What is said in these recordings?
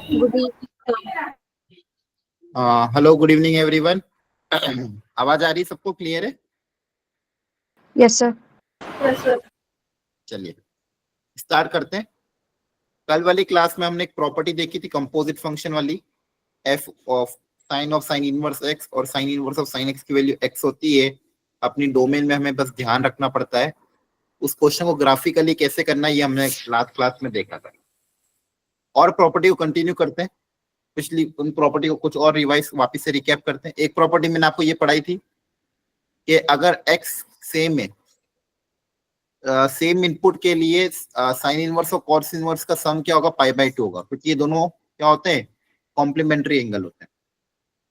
Good evening. Hello, good evening everyone. आवाज आ रही है? सबको क्लियर है? Yes, sir. चलिए स्टार्ट करते हैं। कल वाली क्लास में हमने एक प्रॉपर्टी देखी थी कंपोजिट फंक्शन वाली, F of sine inverse X और sine inverse of sine X की वैल्यू एक्स होती है। अपनी डोमेन में हमें बस ध्यान रखना पड़ता है। उस क्वेश्चन को ग्राफिकली कैसे करना है ये हमने लास्ट क्लास में देखा था। और प्रॉपर्टी को कंटिन्यू करते हैं। पिछली उन प्रॉपर्टी को कुछ और रिवाइज वापस से रिकैप करते हैं। एक प्रॉपर्टी मैंने आपको ये पढ़ाई थी कि अगर एक्स सेम है, सेम इनपुट के लिए साइन इनवर्स और कॉस इनवर्स का सम क्या होगा? पाई/2 होगा, क्योंकि ये दोनों क्या होते हैं? कॉम्प्लीमेंट्री एंगल होते हैं।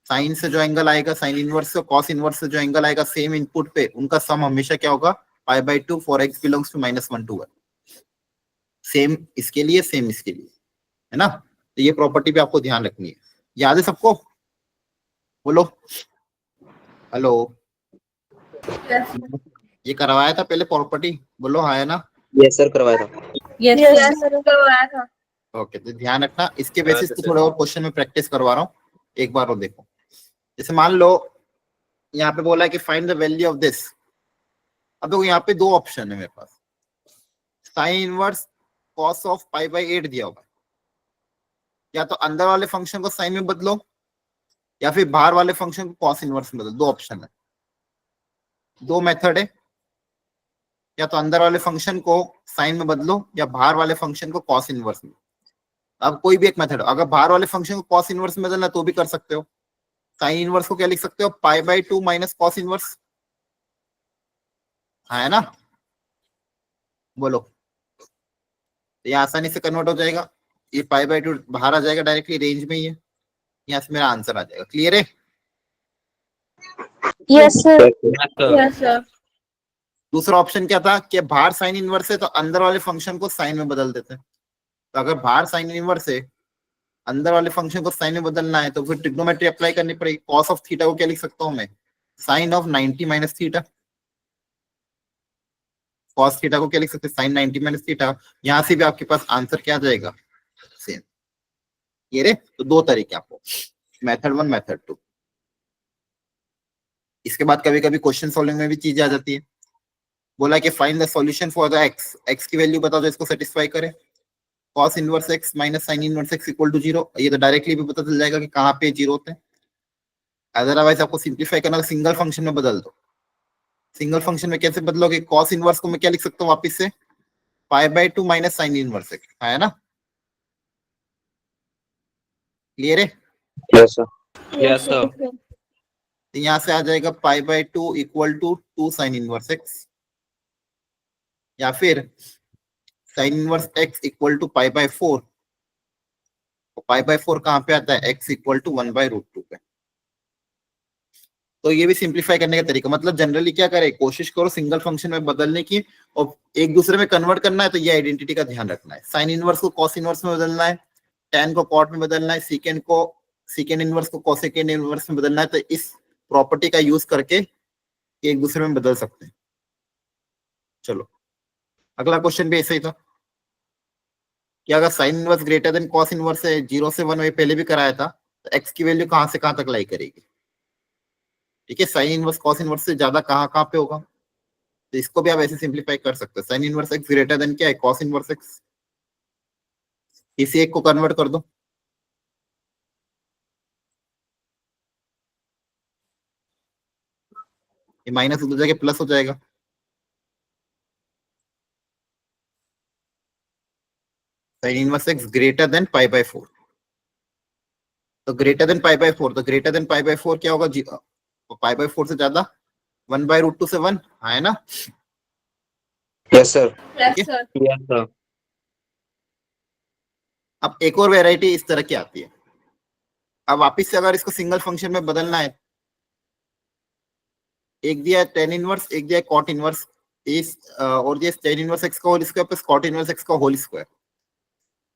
साइन से जो एंगल आएगा साइन इनवर्स से, कॉस इनवर्स से जो एंगल आएगा सेम इनपुट पे, उनका सम हमेशा क्या होगा? Pi by two for X belongs to -1 to 1। Same इसके लिए, सेम इसके लिए, है ना? तो ये प्रॉपर्टी पे आपको ध्यान रखनी है। याद है सबको? बोलो हेलो। ये करवाया था पहले प्रॉपर्टी? बोलो हाँ, है ना? यस सर, करवाया था। Yes, sir. करवाया था. ओके, तो ध्यान रखना। इसके बेसिस पे थोड़े और क्वेश्चन में प्रैक्टिस करवा रहा हूँ, एक बार और देखो। जैसे मान लो यहाँ पे बोला है कि find the value of this. अब देखो यहाँ पे दो ऑप्शन है मेरे पास। साइन इनवर्स कॉस ऑफ पाई/8 दिया होगा। या तो अंदर वाले फंक्शन को साइन में बदलो या फिर बाहर वाले फंक्शन को कॉस इनवर्स में बदलो। दो ऑप्शन है, दो मेथड है। या तो अंदर वाले फंक्शन को साइन में बदलो या बाहर वाले फंक्शन को कॉस इनवर्स में। अब कोई भी एक मेथड, अगर बाहर वाले फंक्शन को कॉस इनवर्स में बदलना तो भी कर सकते हो। साइन इनवर्स को क्या लिख सकते हो? पाई/2 माइनस कॉस इनवर्स, हाँ है ना? बोलो, ये आसानी से कन्वर्ट हो जाएगा। ये पाई/2 बाहर आ जाएगा डायरेक्टली, रेंज में ही है। यहाँ से मेरा आंसर आ जाएगा। क्लियर है? Yes, sir. Yes, sir. दूसरा ऑप्शन क्या था कि बाहर साइन इनवर्स है तो अंदर वाले फंक्शन को साइन में बदल देते हैं। तो अगर बाहर साइन इनवर्स है, अंदर वाले फंक्शन को साइन में बदलना है, तो फिर ट्रिग्नोमेट्री अप्लाई करनी पड़ेगी। कॉस ऑफ थीटा को क्या लिख सकता हूँ मैं? Sine of 90 minus theta. Cos theta को क्या लिख सकते हैं? Sine 90 minus theta. यहाँ से भी आपके पास आंसर क्या आ जाएगा? सेम। ये रे, तो दो तरीके आपको, मेथड 1 मेथड 2। इसके बाद कभी कभी क्वेश्चन सॉल्विंग में भी चीजें आ जाती है। बोला कि find the solution for the x. X की वैल्यू बताओ जो इसको सेटिस्फाई करे। Cos inverse x minus sine inverse x equal to 0। ये तो डायरेक्टली भी पता चल जाएगा कि कहाँ पे जीरो होते हैं। अदरवाइज आपको सिंप्लीफाई करना, सिंगल फंक्शन में बदल दो। सिंगल फंक्शन में कैसे बदलोगे? कॉस इनवर्स को मैं क्या लिख सकता हूँ वापिस से? Pi by two minus sine inverse X, है ना? क्लियर है? Yes sir. Yes sir. यहाँ से आ जाएगा pi by two equal to 2 sine inverse X, या फिर sine inverse x equal to pi by four. Pi by four कहाँ पे आता है? एक्स इक्वल टू 1/√2 पे। तो ये भी सिंप्लीफाई करने का तरीका, मतलब जनरली क्या करे, कोशिश करो सिंगल फंक्शन में बदलने की और एक दूसरे में कन्वर्ट करना है। तो ये आइडेंटिटी का ध्यान रखना है। साइन इनवर्स को कॉस इनवर्स में बदलना है, tan को कॉट में बदलना है, सीकेंड को सीकेंड इनवर्स को कोसेकेंड इनवर्स में बदलना है। तो इस प्रॉपर्टी का यूज करके एक दूसरे में बदल सकते हैं। चलो अगला क्वेश्चन भी ऐसा ही था कि अगर sine inverse greater than cos inverse है 0 से 1, पहले भी कराया था, तो एक्स की वैल्यू कहां से कहां तक लाई करेगी? ठीक है, साइन इनवर्स कॉस इनवर्स से ज्यादा कहां कहां पे होगा? तो इसको भी आप ऐसे सिंप्लीफाई कर सकते हो। Sign inverse X greater then क्या है? Cos inverse x. इसी एक को कन्वर्ट कर दो। ये माइनस उधर जाके प्लस हो जाएगा। Sine inverse X greater than pi by four. तो ग्रेटर देन पाई/4, तो ग्रेटर देन पाई/4 क्या होगा? पाई/4 से ज्यादा 1/√2 से 1, है ना? Yes sir. Yes sir. Yes sir. अब एक और वेराइटी इस तरह की आती है। अब वापिस से अगर इसको सिंगल फंक्शन में बदलना है, एक दिया है tan इनवर्स, एक दिया है cot इनवर्स, इस और ये tan इनवर्स x का whole square plus cot inverse x का होल स्क्वायर।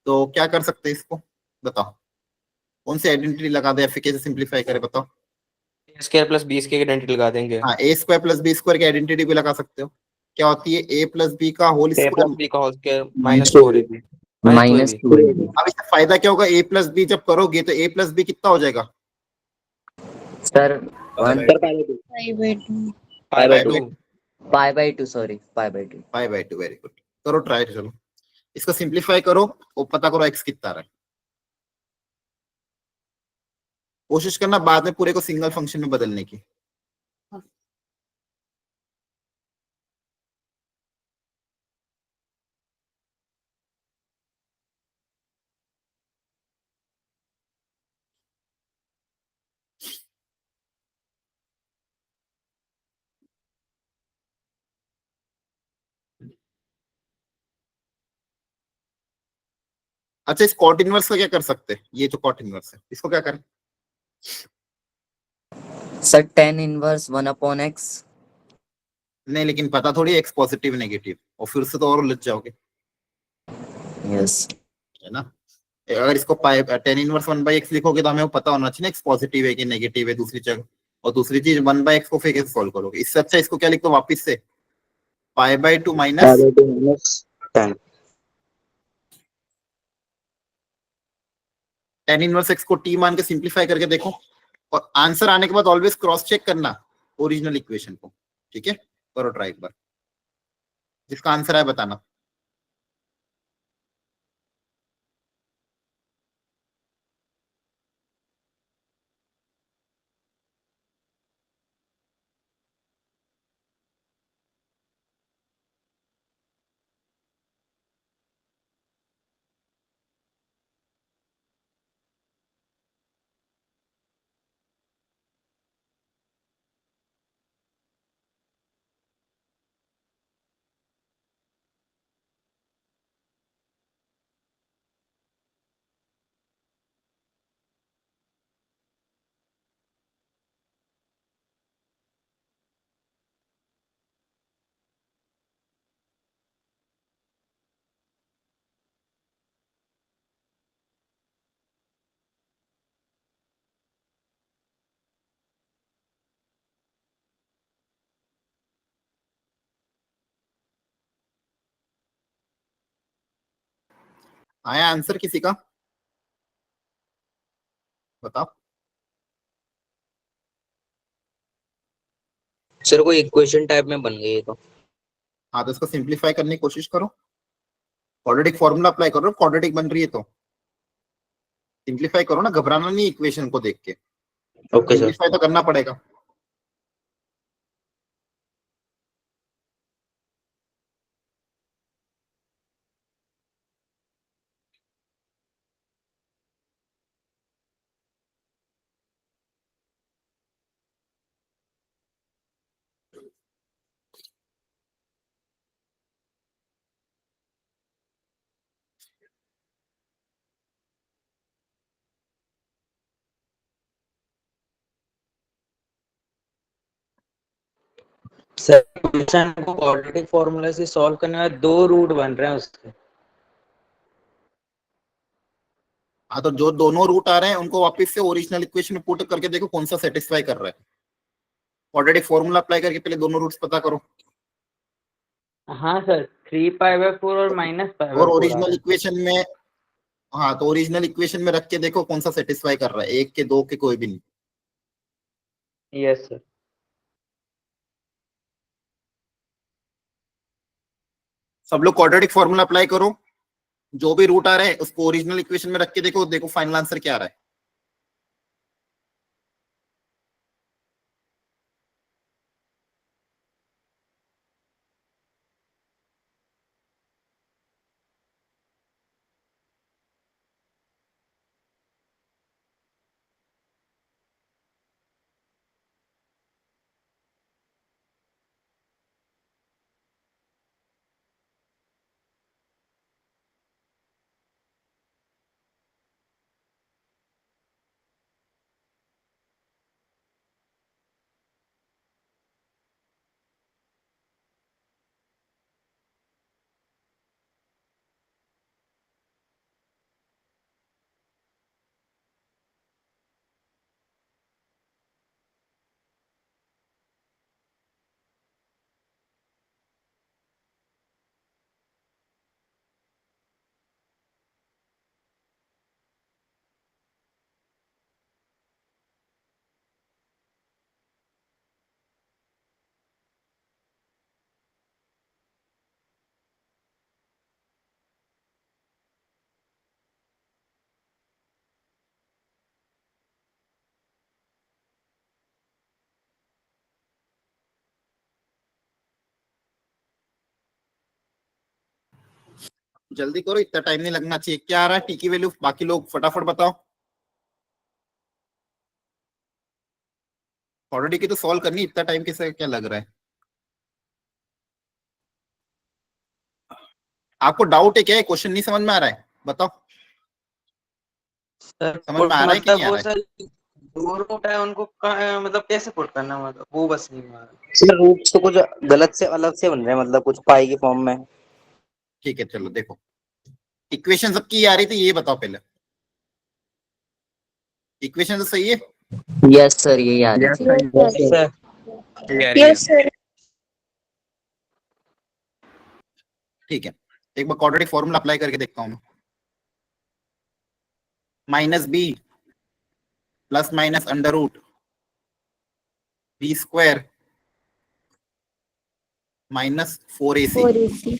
तो क्या कर सकते हैं इसको? बताओ कौन सी आइडेंटिटी लगा दे या फिर कैसे सिंप्लीफाई करे? बताओ। a square plus b square की आइडेंटिटी लगा देंगे। हाँ, a square plus b square की आइडेंटिटी भी लगा सकते हो। क्या होती है? a प्लस b का whole a plus square b का whole square minus 4ab। Minus two. अब इसका फायदा क्या होगा, ए प्लस बी जब करोगे तो ए प्लस बी कितना हो जाएगा? Sir one sir pi by two pi by two, sorry pi by two. 5/2, very good. करो ट्राई, चलो इसको सिंप्लीफाई करो और पता करो एक्स कितना आ रहा है। कोशिश करना बाद में पूरे को सिंगल फंक्शन में बदलने की। अच्छा, इस कॉट इनवर्स का क्या कर सकते हैं? ये जो कॉट इनवर्स है इसको क्या करें? Sir tan inverse one upon x. नहीं, लेकिन पता थोड़ी एक्स पॉजिटिव नेगेटिव, और फिर से तो और उलझ जाओगे, यस। है ना। अगर इसको पाई 10 इनवर्स 1/x लिखोगे तो हमें वो पता होना चाहिए ना एक्स पॉजिटिव है कि नेगेटिव है, दूसरी जगह। और दूसरी चीज 1/x को फिर कैसे सॉल्व करोगे? इससे अच्छा इसको क्या लिख दो वापिस से, π/2 माइनस टेन। 10 इनवर्स x को t मान के सिंप्लीफाई करके देखो, और आंसर आने के बाद ऑलवेज क्रॉस चेक करना ओरिजिनल इक्वेशन को, ठीक है। करो ट्राई एक बार, जिसका आंसर है बताना। आया आंसर किसी का? बताओ। सर कोई इक्वेशन टाइप में बन गई है तो। हाँ, तो इसको सिंप्लीफाई करने की कोशिश करो, क्वाड्रेटिक फॉर्मूला अप्लाई करो, क्वाड्रेटिक बन रही है तो सिंप्लीफाई करो ना, घबराना नहीं इक्वेशन को देख के, ओके सर। सिंप्लीफाई तो करना पड़ेगा। सर फंक्शन को क्वाड्रेटिक फॉर्मूला से सॉल्व करने में दो रूट बन रहे हैं उसके। हाँ, तो जो दोनों रूट आ रहे हैं उनको वापस से ओरिजिनल इक्वेशन में पुट करके देखो कौन सा सेटिस्फाई कर रहा है। क्वाड्रेटिक फॉर्मूला अप्लाई करके पहले दोनों रूट्स पता करो, हाँ सर, 3π/4 और और -π/4 आ रहा ओरिजिनल है। इक्वेशन में, हाँ तो ओरिजिनल इक्वेशन में रख के देखो कौन सा सेटिस्फाई कर रहा है, एक के दो के कोई भी नहीं। Yes sir. सब लोग क्वाड्रेटिक फॉर्मूला अप्लाई करो, जो भी रूट आ रहे हैं उसको ओरिजिनल इक्वेशन में रख के देखो, देखो फाइनल आंसर क्या आ रहा है। जल्दी करो, इतना टाइम नहीं लगना चाहिए। क्या आ रहा है टी की वैल्यू, बाकी लोग फटाफट बताओ। ऑलरेडी की तो सॉल्व करनी, इतना टाइम कैसे, क्या लग रहा है आपको? डाउट है क्या, क्वेश्चन नहीं समझ में आ रहा है? बताओ, सर समझ में आ रहा है कि मतलब नहीं आ वो रहा है? सर दो रूट है उनको मतलब कैसे पुट करना, मतलब वो बस नहीं हुआ। सर रूट्स तो कुछ गलत से अलग से बन रहे हैं, मतलब कुछ पाई के फॉर्म में। ठीक है चलो देखो, इक्वेशन सबकी ये आ रही थी, ये बताओ पहले। इक्वेशन तो सही है? यस सर, यही आ रही Yes, थी। sir. Sir Yes, sir. ठीक है, एक बार क्वाड्रेटिक फॉर्मूला अप्लाई करके देखता हूँ मैं। Minus b plus minus under root b square minus 4ac 4AC.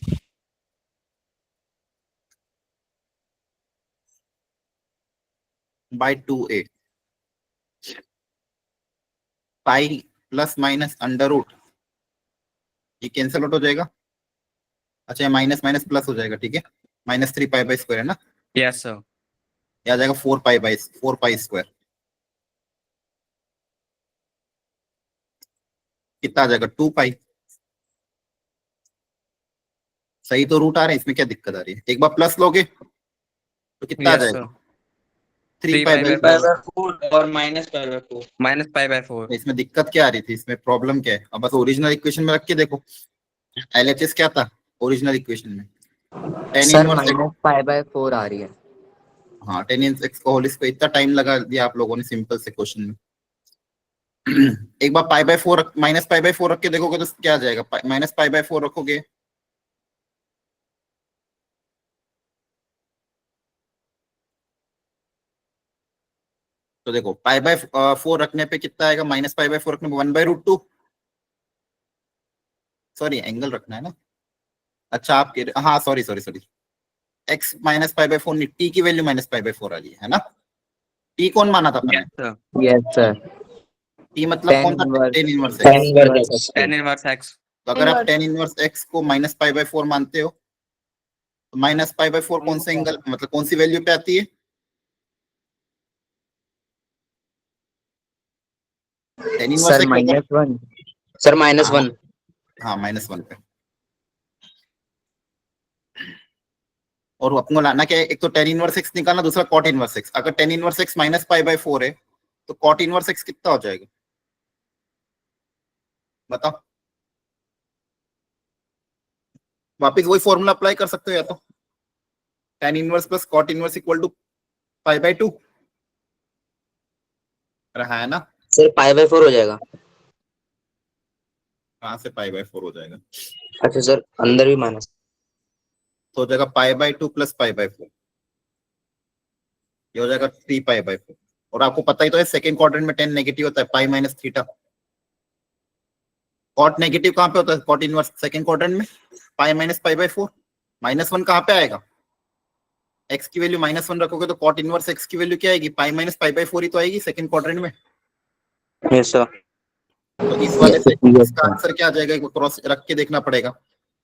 By 2a pi plus minus under root, ये कैंसिल आउट हो जाएगा। अच्छा, माइनस माइनस प्लस हो जाएगा, ठीक है। माइनस 3 पाई बाई स्क्वायर है ना, यस सर ये आ जाएगा 4 पाई स्क्वायर। कितना आ जाएगा? 2 पाई। सही तो रूट आ रहे हैं, इसमें क्या दिक्कत आ रही है? एक बार प्लस लोगे तो कितना आ यस जाएगा? Sir 3 3 pi pi by by 4। 4 और minus pi by 4, minus pi by 4। इसमें दिक्कत क्या आ रही थी, इसमें प्रॉब्लम क्या है? अब बस ओरिजिनल इक्वेशन में रख के देखो। एलएचएस क्या था ओरिजिनल इक्वेशन में? Tan sir inverse X. -π/4 आ रही है। हाँ, टेन इनवर्स एक्स का होल स्क्वायर। इतना टाइम लगा दिया आप लोगों ने सिंपल से क्वेश्चन में। एक बार pi by 4 minus pi by 4 रख के देखोगे तो क्या आ जाएगा? माइनस पाई बाय 4 रखोगे तो देखो, पाई बाय 4 रखने पे कितना आएगा? माइनस पाई बाय 4 रखने पे 1/√2। सॉरी, एंगल रखना है ना। अच्छा आप हाँ, sorry sorry sorry, x minus pi by 4 नहीं, टी की वैल्यू माइनस पाई बाय 4 आ रही है ना। टी कौन माना था अपन ने? Yes sir yes sir, T मतलब टेन कौन था? Inverse tan inverse tan x. Inverse x. tan inverse x। तो अगर आप Inverse. टेन इनवर्स एक्स को माइनस पाई बाय 4 मानते हो तो माइनस पाई बाय 4 कौन सा एंगल, मतलब कौन सी वैल्यू पे आती है? टेन इनवर्स सर एक्स अगर, -1। सर -1। हाँ -1 पे। और अपन को लाना क्या है? एक तो टेन इनवर्स एक्स निकालना, दूसरा कॉट इनवर्स एक्स। अगर ten inverse x minus pi by 4 है तो कॉट इनवर्स एक्स कितना हो जाएगा बताओ? वापिस वही फॉर्मूला अप्लाई कर सकते हो, या तो tan inverse plus cot inverse equal to pi by 2 रहा है ना। सर π/4 हो जाएगा। कहाँ से पाई बाय 4 हो जाएगा? अच्छा सर, अंदर भी माइनस। तो हो जाएगा पाई बाय 2 प्लस पाई बाय 4, ये हो जाएगा 3 पाई बाय 4। और आपको पता ही तो है सेकंड क्वाड्रेंट में 10 नेगेटिव होता है, pi minus theta. Cot negative कहाँ पे होता है? कॉट इनवर्स सेकंड क्वाड्रेंट में। पाई माइनस पाई बाय 4, -1 कहाँ पे आएगा? एक्स की वैल्यू -1 रखोगे तो कॉट इनवर्स एक्स की वैल्यू क्या आएगी? पाई माइनस पाई बाय 4 ही तो आएगी सेकंड क्वाड्रेंट में। Yes sir. तो इस वाले से Yes, इसका sir. आंसर क्या आ जाएगा? एक क्रॉस रख के देखना पड़ेगा।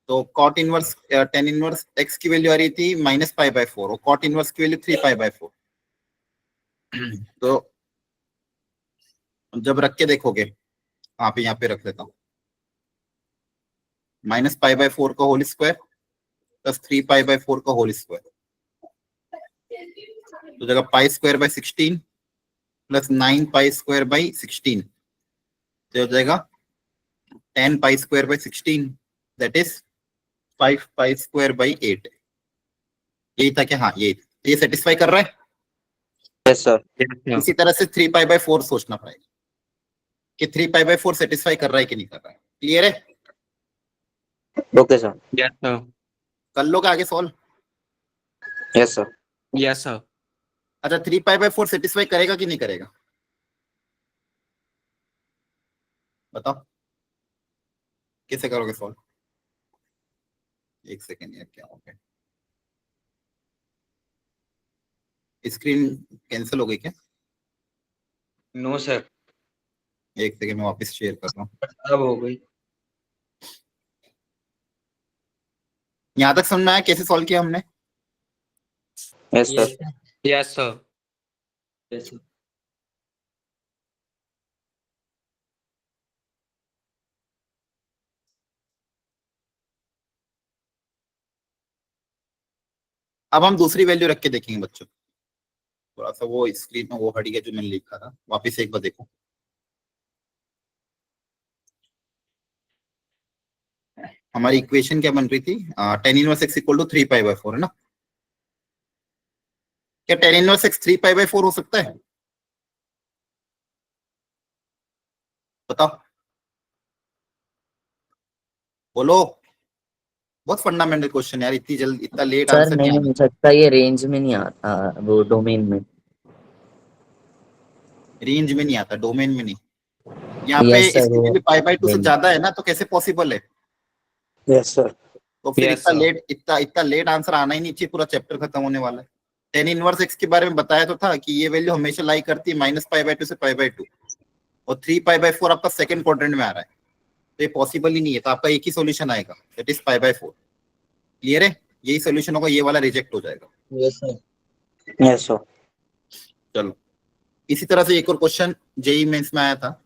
तो cot inverse tan inverse x की वैल्यू आ रही थी माइनस पाई बाय 4 और कॉट इनवर्स की वैल्यू 3 पाई बाय 4। तो जब रख के देखोगे, आप यहाँ पे रख लेता हूँ, माइनस पाई बाय 4 का whole square plus 3 pi by 4 का होल स्क्वायर, तो जगह pi square by 16 plus 9 pi square by 16, तो हो जाएगा 10 pi square by 16, that is 5 pi square by 8। यही था क्या? हाँ, ये सेटिस्फाई कर रहा है। Yes sir. इसी तरह से 3 पाई बाय 4 सोचना पड़ेगा कि 3 पाई बाय 4 सेटिस्फाई कर रहा है कि नहीं कर रहा है। क्लियर है? Okay sir. यस सर कर लोगे आगे solve? Yes sir. Yes sir अच्छा, 3 पाई बाय 4 सेटिस्फाई करेगा कि नहीं करेगा बताओ? कैसे करोगे सॉल्व? एक सेकेंड यार, क्या हो गया? स्क्रीन कैंसिल हो गई क्या? नो सर एक सेकेंड में वापस शेयर कर रहा हूँ। अब हो गई। यहाँ तक समझ में आया कैसे सॉल्व किया हमने? Yes sir. Yes, sir. Yes, sir. अब हम दूसरी वैल्यू रख के देखेंगे बच्चों, थोड़ा सा वो स्क्रीन में वो हट गया जो मैंने लिखा था, वापिस एक बार देखो। हमारी इक्वेशन क्या बन रही थी, tan inverse x equal to 3π/4 है ना। क्या tan इनवर्स x 3π/4 हो सकता है? बताओ, बोलो। बहुत फंडामेंटल क्वेश्चन यार, इतनी जल्दी इतना लेट सर आंसर नहीं नहीं आना। हो सकता, ये रेंज में नहीं आता, वो डोमेन में। रेंज में नहीं आता, डोमेन में नहीं। यहाँ पे यस सर, इसकी वो वैल्यू π/2 से range। ज्यादा है ना, तो कैसे पॉसिबल है? Yes sir. तो फिर Yes, इतना sir. लेट इतना लेट आंसर आना ही नहीं चाहिए, पूरा चैप्टर खत्म होने वाला है। tan इनवर्स x के बारे में बताया तो था कि ये वैल्यू हमेशा लाई करती है -π/2 से π/2, और 3π/4 आपका सेकंड क्वाड्रेंट में आ रहा है, तो ये पॉसिबल ही नहीं है। तो आपका एक ही सॉल्यूशन आएगा, दैट इज π/4। क्लियर है? यही सॉल्यूशन होगा, ये वाला रिजेक्ट हो जाएगा। Yes, sir. Yes sir. चलो, इसी तरह से एक और क्वेश्चन जेई मेंस में आया था।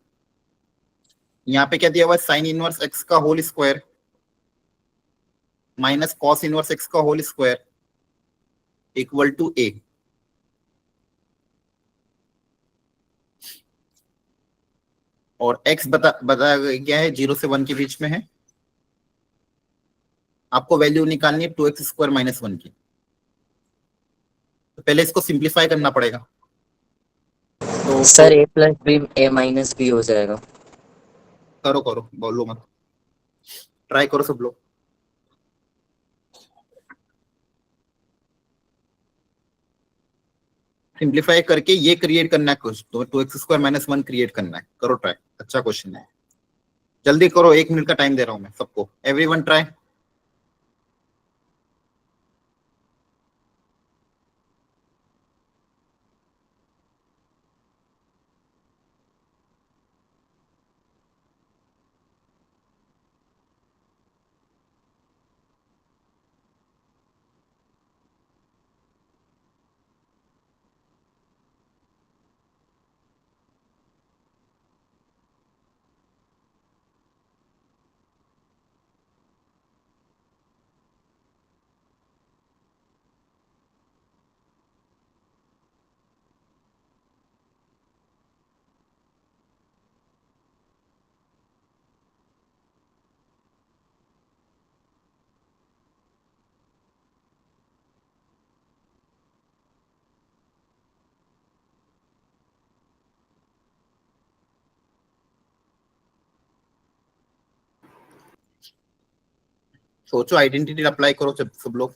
यहाँ पे क्या दिया हुआ है, साइन इनवर्स x का whole square minus cos inverse x का whole square equal to a। और x बता गया है 0 से 1 के बीच में है। आपको वैल्यू निकालनी है 2x² - 1 की। तो पहले इसको सिंप्लीफाई करना पड़ेगा। तो sir a plus b a minus b हो जाएगा। करो करो, बोलो मत, ट्राई करो सब लोग। सिंप्लीफाई करके ये क्रिएट करना है कुछ, तो 2x² - 1 क्रिएट करना है। करो ट्राई, अच्छा क्वेश्चन है, जल्दी करो, 1 मिनट का टाइम दे रहा हूं मैं सबको। Everyone try. सोचो, आइडेंटिटी अप्लाई करो सब लोग।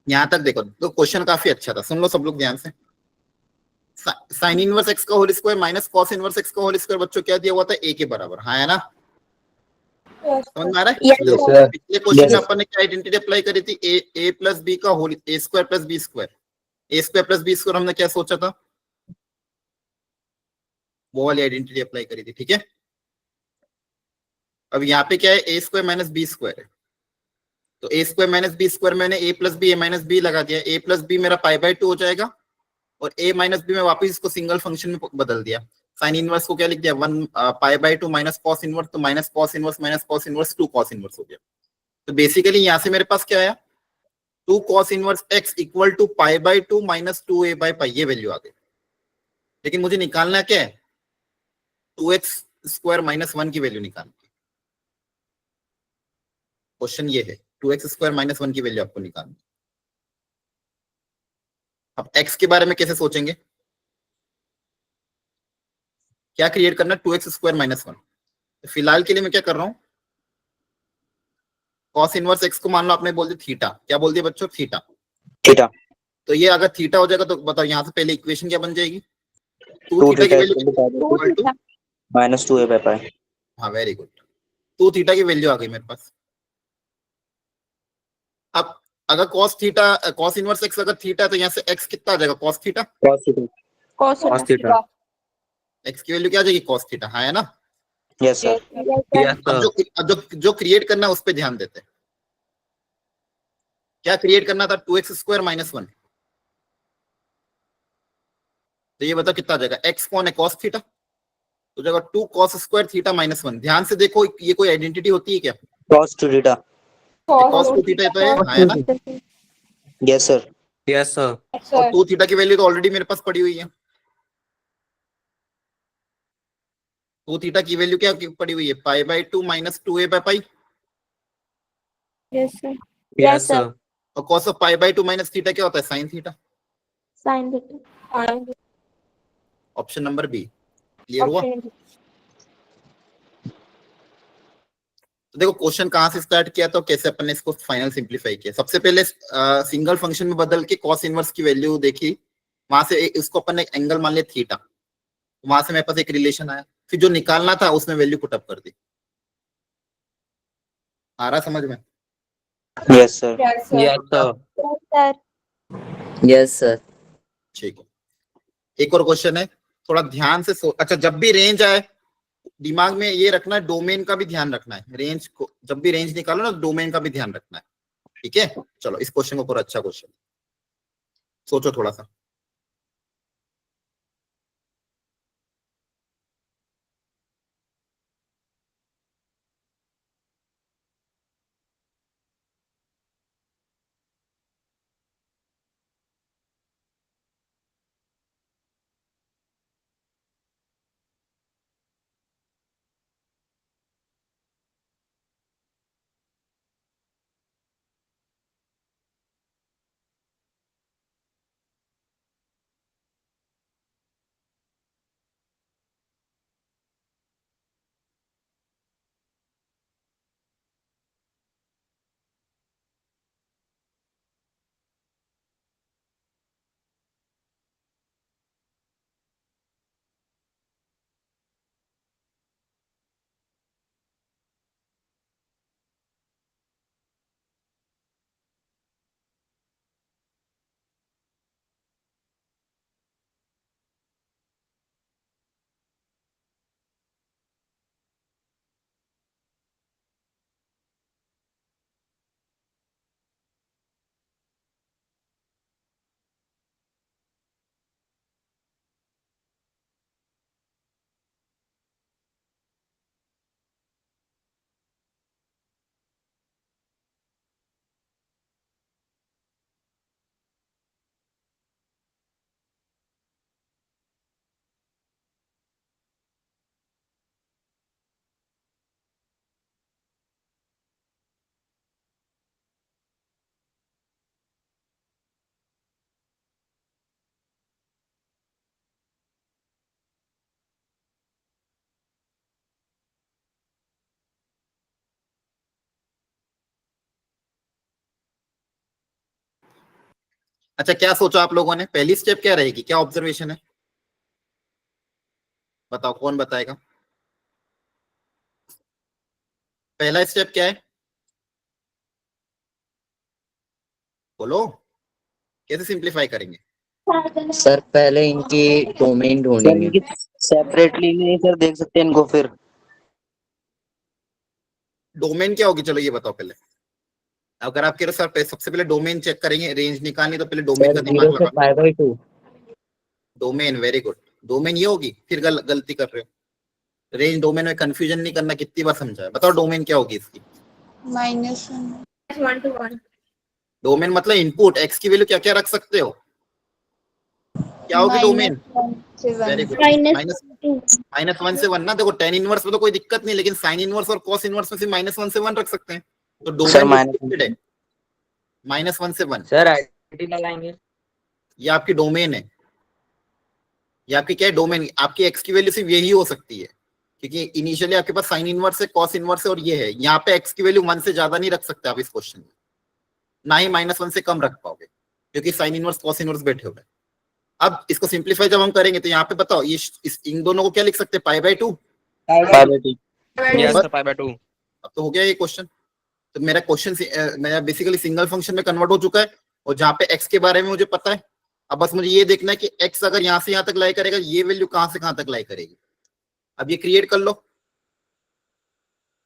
यहां तक देखो तो क्वेश्चन काफी अच्छा था, सुन लो सब लोग ध्यान से। साइन इनवर्स x का whole square minus cos inverse x का होल स्क्वायर बच्चों क्या दिया हुआ था, a के बराबर। हाँ है ना, समझ में आ रहा है? Yes, yes sir. सर। पिछले क्वेश्चन में यस। अपन ने क्या आइडेंटिटी अप्लाई करी थी, a प्लस बी का होल a² + b²। ए स्क्वायर प्लस बी स्क्वायर हमने क्या सोचा था, वो वाली आइडेंटिटी अप्लाई करी थी, ठीक है। अब यहाँ पे क्या है, ए स्क्वायर माइनस बी स्क्वायर है, तो ए स्क्वायर माइनस बी स्क्वायर मैंने ए plus B A minus B लगा दिया, ए प्लस बी मेरा पाई बाय 2 हो जाएगा, और ए माइनस बी में वापस इसको सिंगल फंक्शन में बदल दिया। साइन इनवर्स को क्या लिख दिया, 1 pi by 2 minus cos inverse, तो minus cos inverse 2 cos inverse हो गया। तो बेसिकली यहाँ से मेरे पास क्या आया, 2 cos inverse x equal to pi by 2 minus 2a by pi, ये वैल्यू आ गई। लेकिन मुझे निकालना क्या है, 2x स्क्वायर माइनस 1 की वैल्यू निकालनी है। क्वेश्चन ये है, 2x स्क्वायर माइनस 1 की वैल्यू आपको निकालनी है। अब x के बारे में कैसे सोचेंगे, क्या क्रिएट करना है, 2x स्क्वायर माइनस 1। फिलहाल के लिए मैं क्या कर रहा हूं, कॉस इनवर्स x को मान लो आपने बोल दिया थीटा, क्या बोल दिया बच्चों, थीटा। थीटा तो ये अगर थीटा हो जाएगा तो बताओ यहाँ से पहले इक्वेशन क्या बन जाएगी, 2 2 थीटा की theta value equal to, minus 2a by pi. हाँ वेरी गुड, 2 थीटा की वैल्यू आ गई मेरे पास। अब अगर cos theta, cos inverse x अगर थीटा है तो यहाँ से x कितना आ जाएगा, cos theta, cos theta Cos theta x की वैल्यू क्या आ जाएगी, cos थीटा, हाँ है ना। यस सर Yes, अब sir. जो क्रिएट करना है उस पर ध्यान देते हैं। क्या क्रिएट करना था, 2x स्क्वायर माइनस 1, तो ये बताओ कितना आ जाएगा, x कौन है, cos थीटा, तो जाएगा 2 cos स्क्वायर थीटा माइनस 1। ध्यान से देखो ये कोई आइडेंटिटी होती है क्या, cos two theta cos 2 theta तो है ना, यस सर Yes, sir. और 2 थीटा की वैल्यू तो ऑलरेडी मेरे पास पड़ी हुई है। 2 थीटा की वैल्यू क्या पड़ी हुई है, pi by 2 minus 2a by pi, Yes, sir. Yes, sir. और cos of pi by 2 minus theta क्या होता है, sine theta. Sin theta. Option number B clear हुआ। Okay. तो देखो क्वेश्चन कहां से स्टार्ट किया तो कैसे अपन ने इसको फाइनल सिंप्लीफाई किया। सबसे पहले सिंगल फंक्शन में बदल के कॉस इनवर्स की वैल्यू देखी, वहां से इसको अपन ने एंगल मान लिया थीटा, वहां से मेरे पास एक रिलेशन आया, फिर जो निकालना था उसमें वैल्यू पुट अप कर दी। आ रहा समझ में, yes sir Yes, sir. Yes, sir. Yes, sir. yes sir, ठीक है। एक और क्वेश्चन है, थोड़ा ध्यान से अच्छा जब भी रेंज आए दिमाग में ये रखना है, डोमेन का भी ध्यान रखना है, रेंज को जब भी रेंज निकालो ना डोमेन का भी ध्यान रखना है, ठीक है। चलो इस क्वेश्चन को करो, अच्छा क्वेश्चन, सोचो थोड़ा सा। अच्छा क्या सोचा आप लोगों ने, पहली स्टेप क्या रहेगी, क्या ऑब्जर्वेशन है, बताओ कौन बताएगा। पहला स्टेप क्या है, बोलो कैसे सिंप्लीफाई करेंगे। सर पहले इनकी डोमेन सर ढूंढेंगे। इनकी सेपरेटली नहीं सर देख सकते हैं इनको फिर। डोमेन क्या होगी, चलो ये बताओ पहले। अगर आप कह रहे हो सर सबसे पहले डोमेन चेक करेंगे, रेंज निकालनी, तो पहले डोमेन सर का 0 दिमाग से लगा। π/2। Domain, very good. डोमेन ये होगी, फिर गलती कर रहे हो। रेंज डोमेन में कंफ्यूजन नहीं करना, कितनी बार समझाया, बताओ डोमेन क्या होगी इसकी। -1 to 1 डोमेन मतलब इनपुट, एक्स की वैल्यू क्या क्या रख सकते हो, क्या होगी डोमेन। -1 से 1 वेरी गुड। माइनस -1 से 1 ना, देखो टेन इनवर्स में तो कोई दिक्कत नहीं, लेकिन साइन इनवर्स और कॉस इनवर्स में सिर्फ -1 से 1 रख सकते हैं, तो सर डोमेन माइनस है -1 से 1। सर आइडेंटिटी लगाएंगे। ये आपकी डोमेन है, ये आपकी क्या है, डोमेन। आपकी एक्स की वैल्यू सिर्फ यही हो सकती है, क्योंकि इनिशियली आपके पास साइन इनवर्स है, कॉस इनवर्स है, और ये है। यहाँ पे एक्स की वैल्यू 1 से ज्यादा नहीं रख सकते आप इस क्वेश्चन में, ना ही -1 से कम रख पाओगे, क्योंकि साइन इनवर्स कॉस इनवर्स बैठे हुए हैं। अब इसको सिंप्लीफाई जब हम करेंगे, तो यहाँ पे बताओ ये इन दोनों को क्या लिख सकते हैं, π/2। Yes sir, π/2। अब तो हो गया ये क्वेश्चन। तो मेरा क्वेश्चन मेरा बेसिकली सिंगल फंक्शन में कन्वर्ट हो चुका है, और जहाँ पे एक्स के बारे में मुझे पता है। अब बस मुझे ये देखना है कि एक्स अगर यहाँ से यहाँ तक लाई करेगा, ये वैल्यू कहाँ से कहाँ तक लाई करेगी। अब ये क्रिएट कर लो,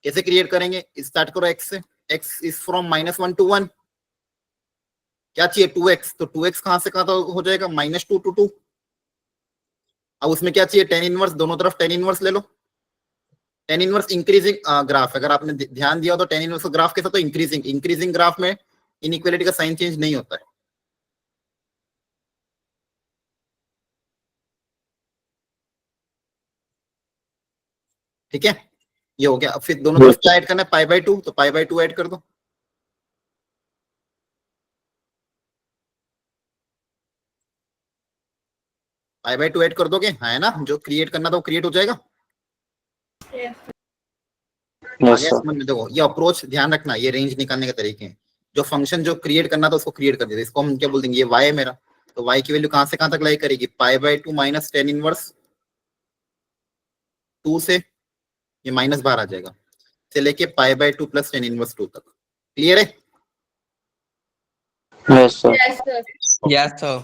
कैसे क्रिएट करेंगे, स्टार्ट करो एक्स से। एक्स इज फ्रॉम -1 to 1, क्या चाहिए 2x, तो 2x कहां से कहां तक हो जाएगा, -2 to 2। अब उसमें क्या चाहिए, टेन इनवर्स, दोनों तरफ टेन इनवर्स ले लो। टेन इनवर्स इंक्रीजिंग ग्राफ, अगर आपने ध्यान दिया हो तो टेन इनवर्स ग्राफ के साथ तो इंक्रीजिंग ग्राफ में इनइक्वालिटी का साइन चेंज नहीं होता है। ठीक है, ये हो गया। अब फिर दोनों तरफ क्या ऐड करना है, π/2, तो π/2 ऐड कर दो। π/2 ऐड कर दोगे, है ना, जो क्रिएट करना था वो क्रिएट हो जाएगा। Yes sir. समझ में, देखो ये अप्रोच ध्यान रखना, ये रेंज निकालने के तरीके हैं। जो फंक्शन जो क्रिएट करना था उसको क्रिएट कर दिया, इसको हम क्या बोल देंगे, ये y है मेरा, तो y की वैल्यू कहां से कहां तक लाई करेगी, π/2 माइनस टेन इनवर्स 2 से, ये माइनस बाहर आ जाएगा, से लेके π/2 प्लस टेन इनवर्स 2 तक। क्लियर है। Yes sir. Yes sir.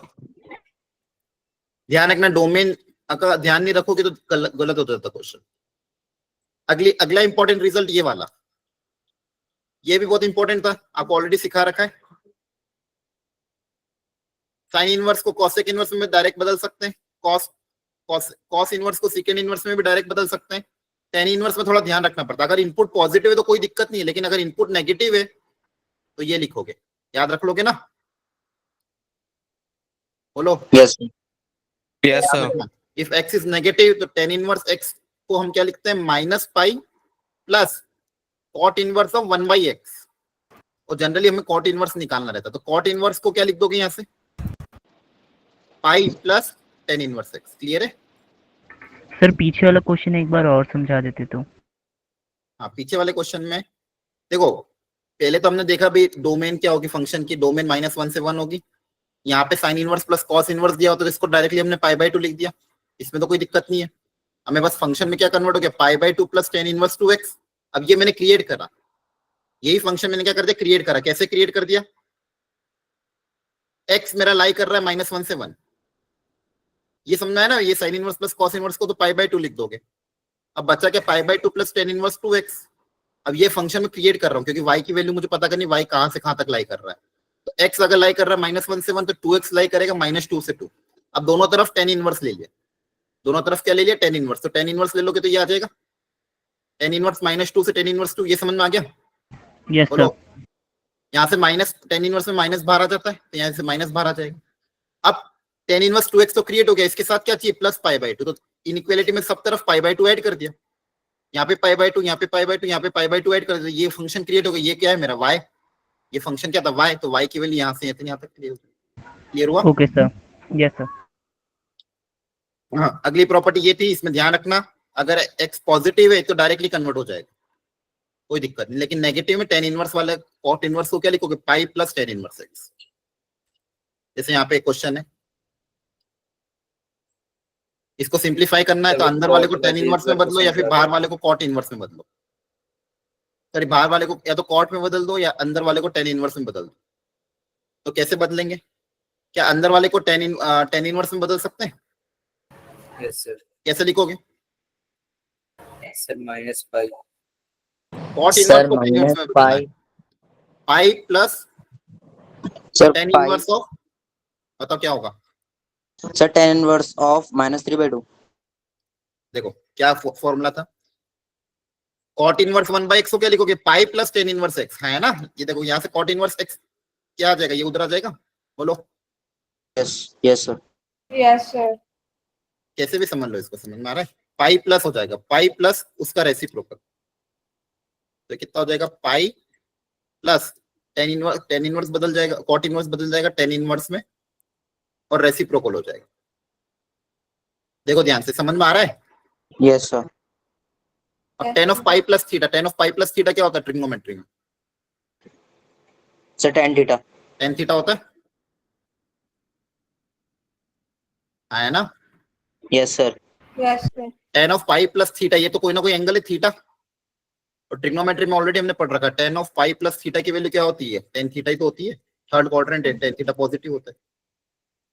ध्यान रखना, डोमेन का ध्यान नहीं रखोगे तो गलत हो जाता क्वेश्चन। अगला इंपॉर्टेंट रिजल्ट ये वाला, ये भी बहुत इंपॉर्टेंट था, आपको ऑलरेडी सिखा रखा है। साइन इनवर्स को कॉसेक इनवर्स में डायरेक्ट बदल सकते हैं, कॉस इनवर्स को सेकंड इनवर्स में भी डायरेक्ट बदल सकते हैं। टेन इनवर्स में थोड़ा ध्यान रखना पड़ता है, अगर इनपुट पॉजिटिव है तो कोई दिक्कत नहीं है, लेकिन अगर इनपुट नेगेटिव है तो ये लिखोगे, याद रख लोगे ना, बोलो। Yes yes sir. If x is negative तो टेन इनवर्स एक्स को हम क्या लिखते हैं, -π plus cot inverse of 1/x, और जनरली हमें कॉट इनवर्स निकालना रहता है, तो कॉट इनवर्स को क्या लिख दोगे यहाँ से, pi plus tan inverse x. Clear है। सर पीछे वाला क्वेश्चन एक बार और समझा देते तो। हाँ, पीछे वाले क्वेश्चन में देखो, पहले तो हमने देखा भी डोमेन क्या होगी फंक्शन की, डोमेन -1 से 1 होगी। यहाँ पे sine inverse plus cos inverse दिया हो तो इसको डायरेक्टली हमने π/2 लिख दिया, इसमें तो कोई दिक्कत नहीं है। हमें बस फंक्शन में क्या कन्वर्ट हो गया, π/2 प्लस टेन इनवर्स 2x। अब ये मैंने क्रिएट करा, यही फंक्शन मैंने क्या कर दिया, क्रिएट करा। कैसे क्रिएट कर दिया, x मेरा लाई कर रहा है -1 से 1, ये समझना है ना, ये sine inverse plus cos inverse को तो π/2 लिख दोगे। अब बचा क्या, π/2 प्लस टेन इनवर्स 2x। अब ये फंक्शन में क्रिएट कर रहा हूँ, क्योंकि y की वैल्यू मुझे पता करनी, y कहां से कहां तक लाई कर रहा है। तो x अगर लाई कर रहा है -1 से 1, तो 2x लाई करेगा -2 से 2। अब दोनों तरफ टेन इनवर्स ले लिया, दोनों तरफ क्या ले लिया, टेन इनवर्स, तो टेन इनवर्स ले लोगे तो ये आ जाएगा, टेन इनवर्स -2 से टेन इनवर्स 2। ये समझ में आ गया। Yes sir. यहाँ से माइनस टेन इनवर्स में माइनस बाहर आ जाता है, तो यहाँ से माइनस बाहर आ जाएगा। अब टेन इनवर्स 2x तो क्रिएट हो गया, इसके साथ क्या चाहिए, प्लस π/2, तो इनइक्वालिटी में सब तरफ π/2 ऐड कर दिया, यहाँ पे π/2, यहाँ पे π/2, यहाँ पे π/2 ऐड कर दिया, ये फंक्शन क्रिएट हो गया। ये क्या है मेरा y, ये फंक्शन क्या था y, तो y की वैल्यू यहाँ से यहाँ तक क्लियर हुआ। Okay sir. Yes sir. हाँ, अगली प्रॉपर्टी ये थी, इसमें ध्यान रखना, अगर x पॉजिटिव है तो डायरेक्टली कन्वर्ट हो जाएगा, कोई दिक्कत नहीं, लेकिन नेगेटिव में टेन इनवर्स वाले कॉट इनवर्स को क्या लिखोगे, pi plus tan inverse x. जैसे यहाँ पे एक क्वेश्चन है, इसको सिंप्लीफाई करना है तो अंदर वाले को टेन इनवर्स में बदलो या फिर बाहर वाले को कॉट इनवर्स में बदलो। सॉरी, बाहर वाले को या तो कॉट में बदल दो या अंदर वाले को टेन इनवर्स में बदल दो। तो कैसे बदलेंगे, क्या अंदर वाले को टेन इनवर्स में बदल सकते हैं? Yes sir. कैसे लिखोगे? Sir minus pi. Cot sir inverse को tan inverse माइनस में बदलना है। Pi pi plus sir tan pi inverse of, बताओ क्या होगा? Sir tan inverse of -3/2। देखो क्या फॉर्मूला था, कॉट इनवर्स 1/x को क्या लिखोगे? Pi plus tan inverse x, है ना? ये देखो यहाँ से कॉट इनवर्स x क्या आ जाएगा, ये उधर आ जाएगा। बोलो यस सर। Yes sir. कैसे भी समझ लो, इसको समझ में आ रहा है? पाई प्लस हो जाएगा, पाई प्लस उसका रेसिप्रोकल, तो कितना हो जाएगा? पाई प्लस टेन इनवर्स बदल जाएगा, कॉट इनवर्स बदल जाएगा टेन इनवर्स में, और रेसिप्रोकल हो जाएगा। देखो ध्यान से, समझ में आ रहा है? Yes sir. अब tan of pi plus theta, tan of pi plus theta क्या होता है ट्रिग्नोमेट्री में? Sir tan theta. Tan theta होता है ना? Yes sir. Yes sir. Tan of pi plus theta, ये तो कोई ना कोई एंगल है थीटा, और ट्रिग्नोमेट्री में ऑलरेडी हमने पढ़ रखा है ten of pi plus theta की वैल्यू क्या होती है? टेन थीटा ही तो होती है। थर्ड क्वाड्रेंट है, टेन थीटा पॉजिटिव होता है।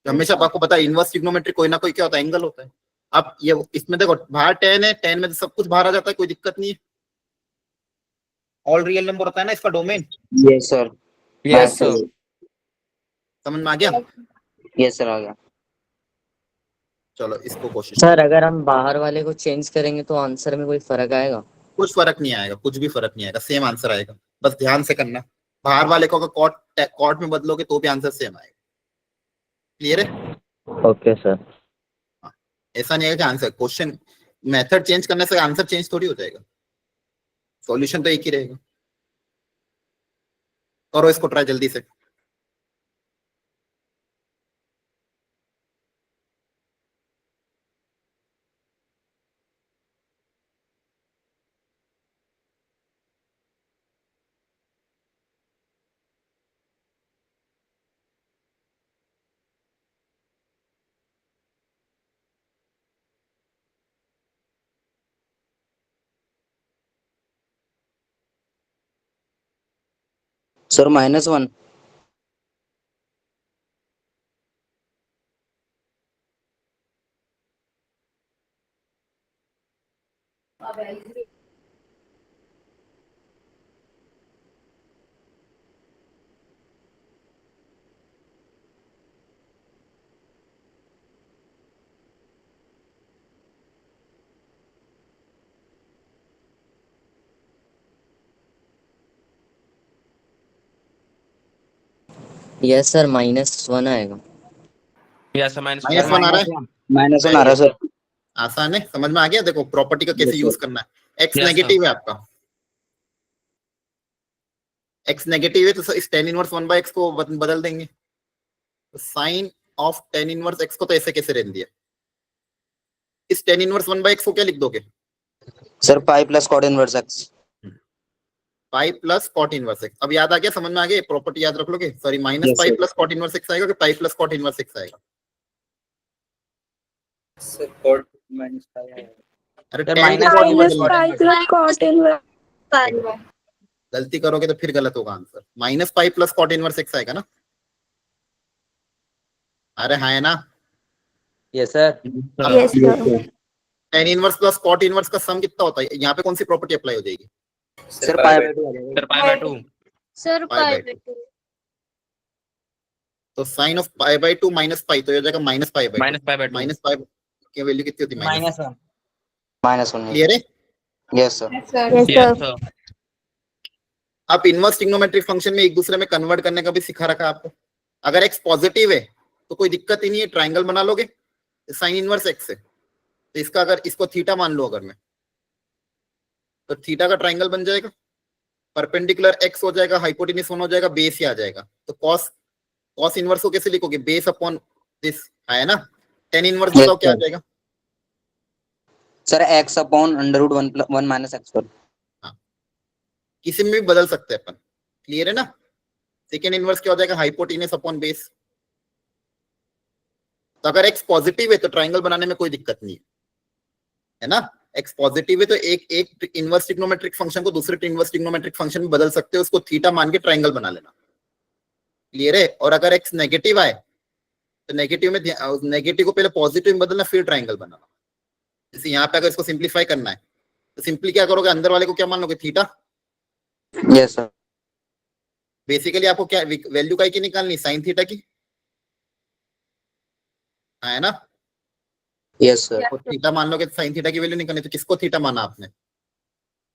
तो हमेशा आपको पता है इनवर्स ट्रिग्नोमेट्री कोई ना कोई क्या होता है? एंगल होता है। अब ये इसमें देखो बाहर टेन है, टेन में तो सब कुछ बाहर आ जाता है, कोई दिक्कत नहीं है। ऑल रियल नंबर होता है ना इसका domain. Yes sir. Yes sir. समझ में आ गया? यस सर आ गया। चलो इसको कोशिश सर अगर हम बाहर वाले को चेंज करेंगे तो आंसर में कोई फर्क आएगा? कुछ फर्क नहीं आएगा, कुछ भी फर्क नहीं आएगा, सेम आंसर आएगा। बस ध्यान से करना, बाहर वाले को अगर कॉट में बदलोगे तो भी आंसर सेम आएगा। क्लियर है? Okay sir. ऐसा नहीं है कि आंसर, क्वेश्चन मेथड चेंज करने से आंसर चेंज थोड़ी हो जाएगा, सॉल्यूशन तो एक ही रहेगा। करो इसको ट्राई जल्दी से। सर -1। यस सर -1 आएगा। Yes sir minus minus one आ रहा है, -1 आ रहा है सर। आसान है, समझ में आ गया? देखो प्रॉपर्टी का कैसे Yes, यूज sir. करना है। एक्स Yes, नेगेटिव है आपका, एक्स नेगेटिव है तो इस टेन इनवर्स 1/x को बदल देंगे। तो sine of tan inverse x को तो ऐसे कैसे रहने दिया, इस टेन इनवर्स 1/x को क्या लिख दोगे? Sir pi plus cot inverse x। Pi plus cot inverse x। अब याद आ गया, समझ में आ गया? प्रॉपर्टी याद रख लोगे? Sorry, minus Yes, pi sir. Plus cot inverse x आएगा कि pi plus cot inverse x आएगा? सर कॉट माइनस पाई आएगा। अरे सर, tan minus को cot पाई में plus बदलना है। Plus cot inverse. गलती करोगे तो फिर गलत होगा answer. Minus pi plus cot inverse x आएगा ना? अरे हाँ है ना? Yes sir. Yes sir. Tan inverse plus cot inverse का सम कितना होता है? यहाँ पे कौन सी प्रॉपर्टी अप्लाई हो जाएगी? Sir pi sir pi by 2। Sir pi by 2। तो sine of pi by 2 minus pi, तो ये हो जाएगा minus pi by 2। Minus pi by 2। Minus pi की वैल्यू कितनी होती है? माइनस। -1। क्लियर है? Yes sir. Yes sir. Yes sir. आप इनवर्स ट्रिग्नोमेट्रिक फंक्शन में एक दूसरे में कन्वर्ट करने का भी सिखा रखा है आपको। अगर x पॉजिटिव है तो कोई दिक्कत ही नहीं है, ट्राइंगल बना लोगे, साइन इनवर्स x है तो इसका अगर इसको थीटा मान लो अगर मैं, तो थीटा का ट्राइंगल बन जाएगा, परपेंडिकुलर x हो जाएगा, हाइपोटेन्यूज 1 हो जाएगा, बेस ही आ जाएगा। तो कॉस इनवर्स को कैसे लिखोगे? बेस अपॉन दिस, है ना? टेन इनवर्स Yes, बताओ क्या आ sir. जाएगा? Sir x upon √1 minus x। किसी में भी बदल सकते हैं अपन। क्लियर है ना? सेकेंड इनवर्स क्या हो जाएगा? Hypotenuse upon base. तो अगर x पॉजिटिव है तो ट्राइंगल बनाने में कोई दिक्कत नहीं है ना? x पॉजिटिव है तो एक इनवर्स ट्रिग्नोमेट्रिक फंक्शन को दूसरे इनवर्स ट्रिग्नोमेट्रिक फंक्शन में बदल सकते हो, उसको थीटा मान के ट्राइंगल बना लेना। क्लियर है? और अगर x नेगेटिव आए तो नेगेटिव को पहले पॉजिटिव में बदलना, फिर ट्राइंगल बनाना। जैसे यहाँ पे अगर इसको सिंप्लीफाई करना है तो सिंपली क्या करोगे, अंदर वाले को क्या मान लोगे, थीटा। Yes sir. बेसिकली आपको क्या वैल्यू का की निकालनी, साइन थीटा की, है ना। Yes sir. तो थीटा मान लोगे तो साइन थीटा की वैल्यू निकालनी, तो किसको थीटा माना आपने,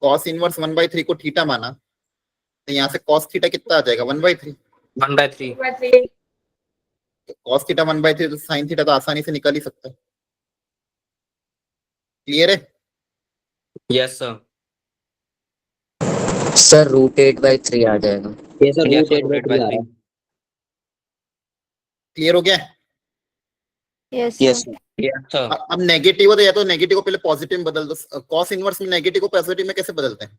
कॉस इनवर्स 1/3 को थीटा माना, तो यहाँ से कॉस थीटा कितना आ जाएगा, 1/3। 1/3। कॉस थीटा 1/3, तो साइन थीटा तो आसानी से निकल ही सकता है। क्लियर है। Yes sir. सर √8/3 आ जाएगा। ये सर यस रूट सर, 8/3 आ रहा है। क्लियर हो गया। Yes yes sir. Sir. Yes sir. अब नेगेटिव हो तो या तो नेगेटिव को पहले पॉजिटिव में बदल दो। कॉस इनवर्स में नेगेटिव को पॉजिटिव में कैसे बदलते हैं,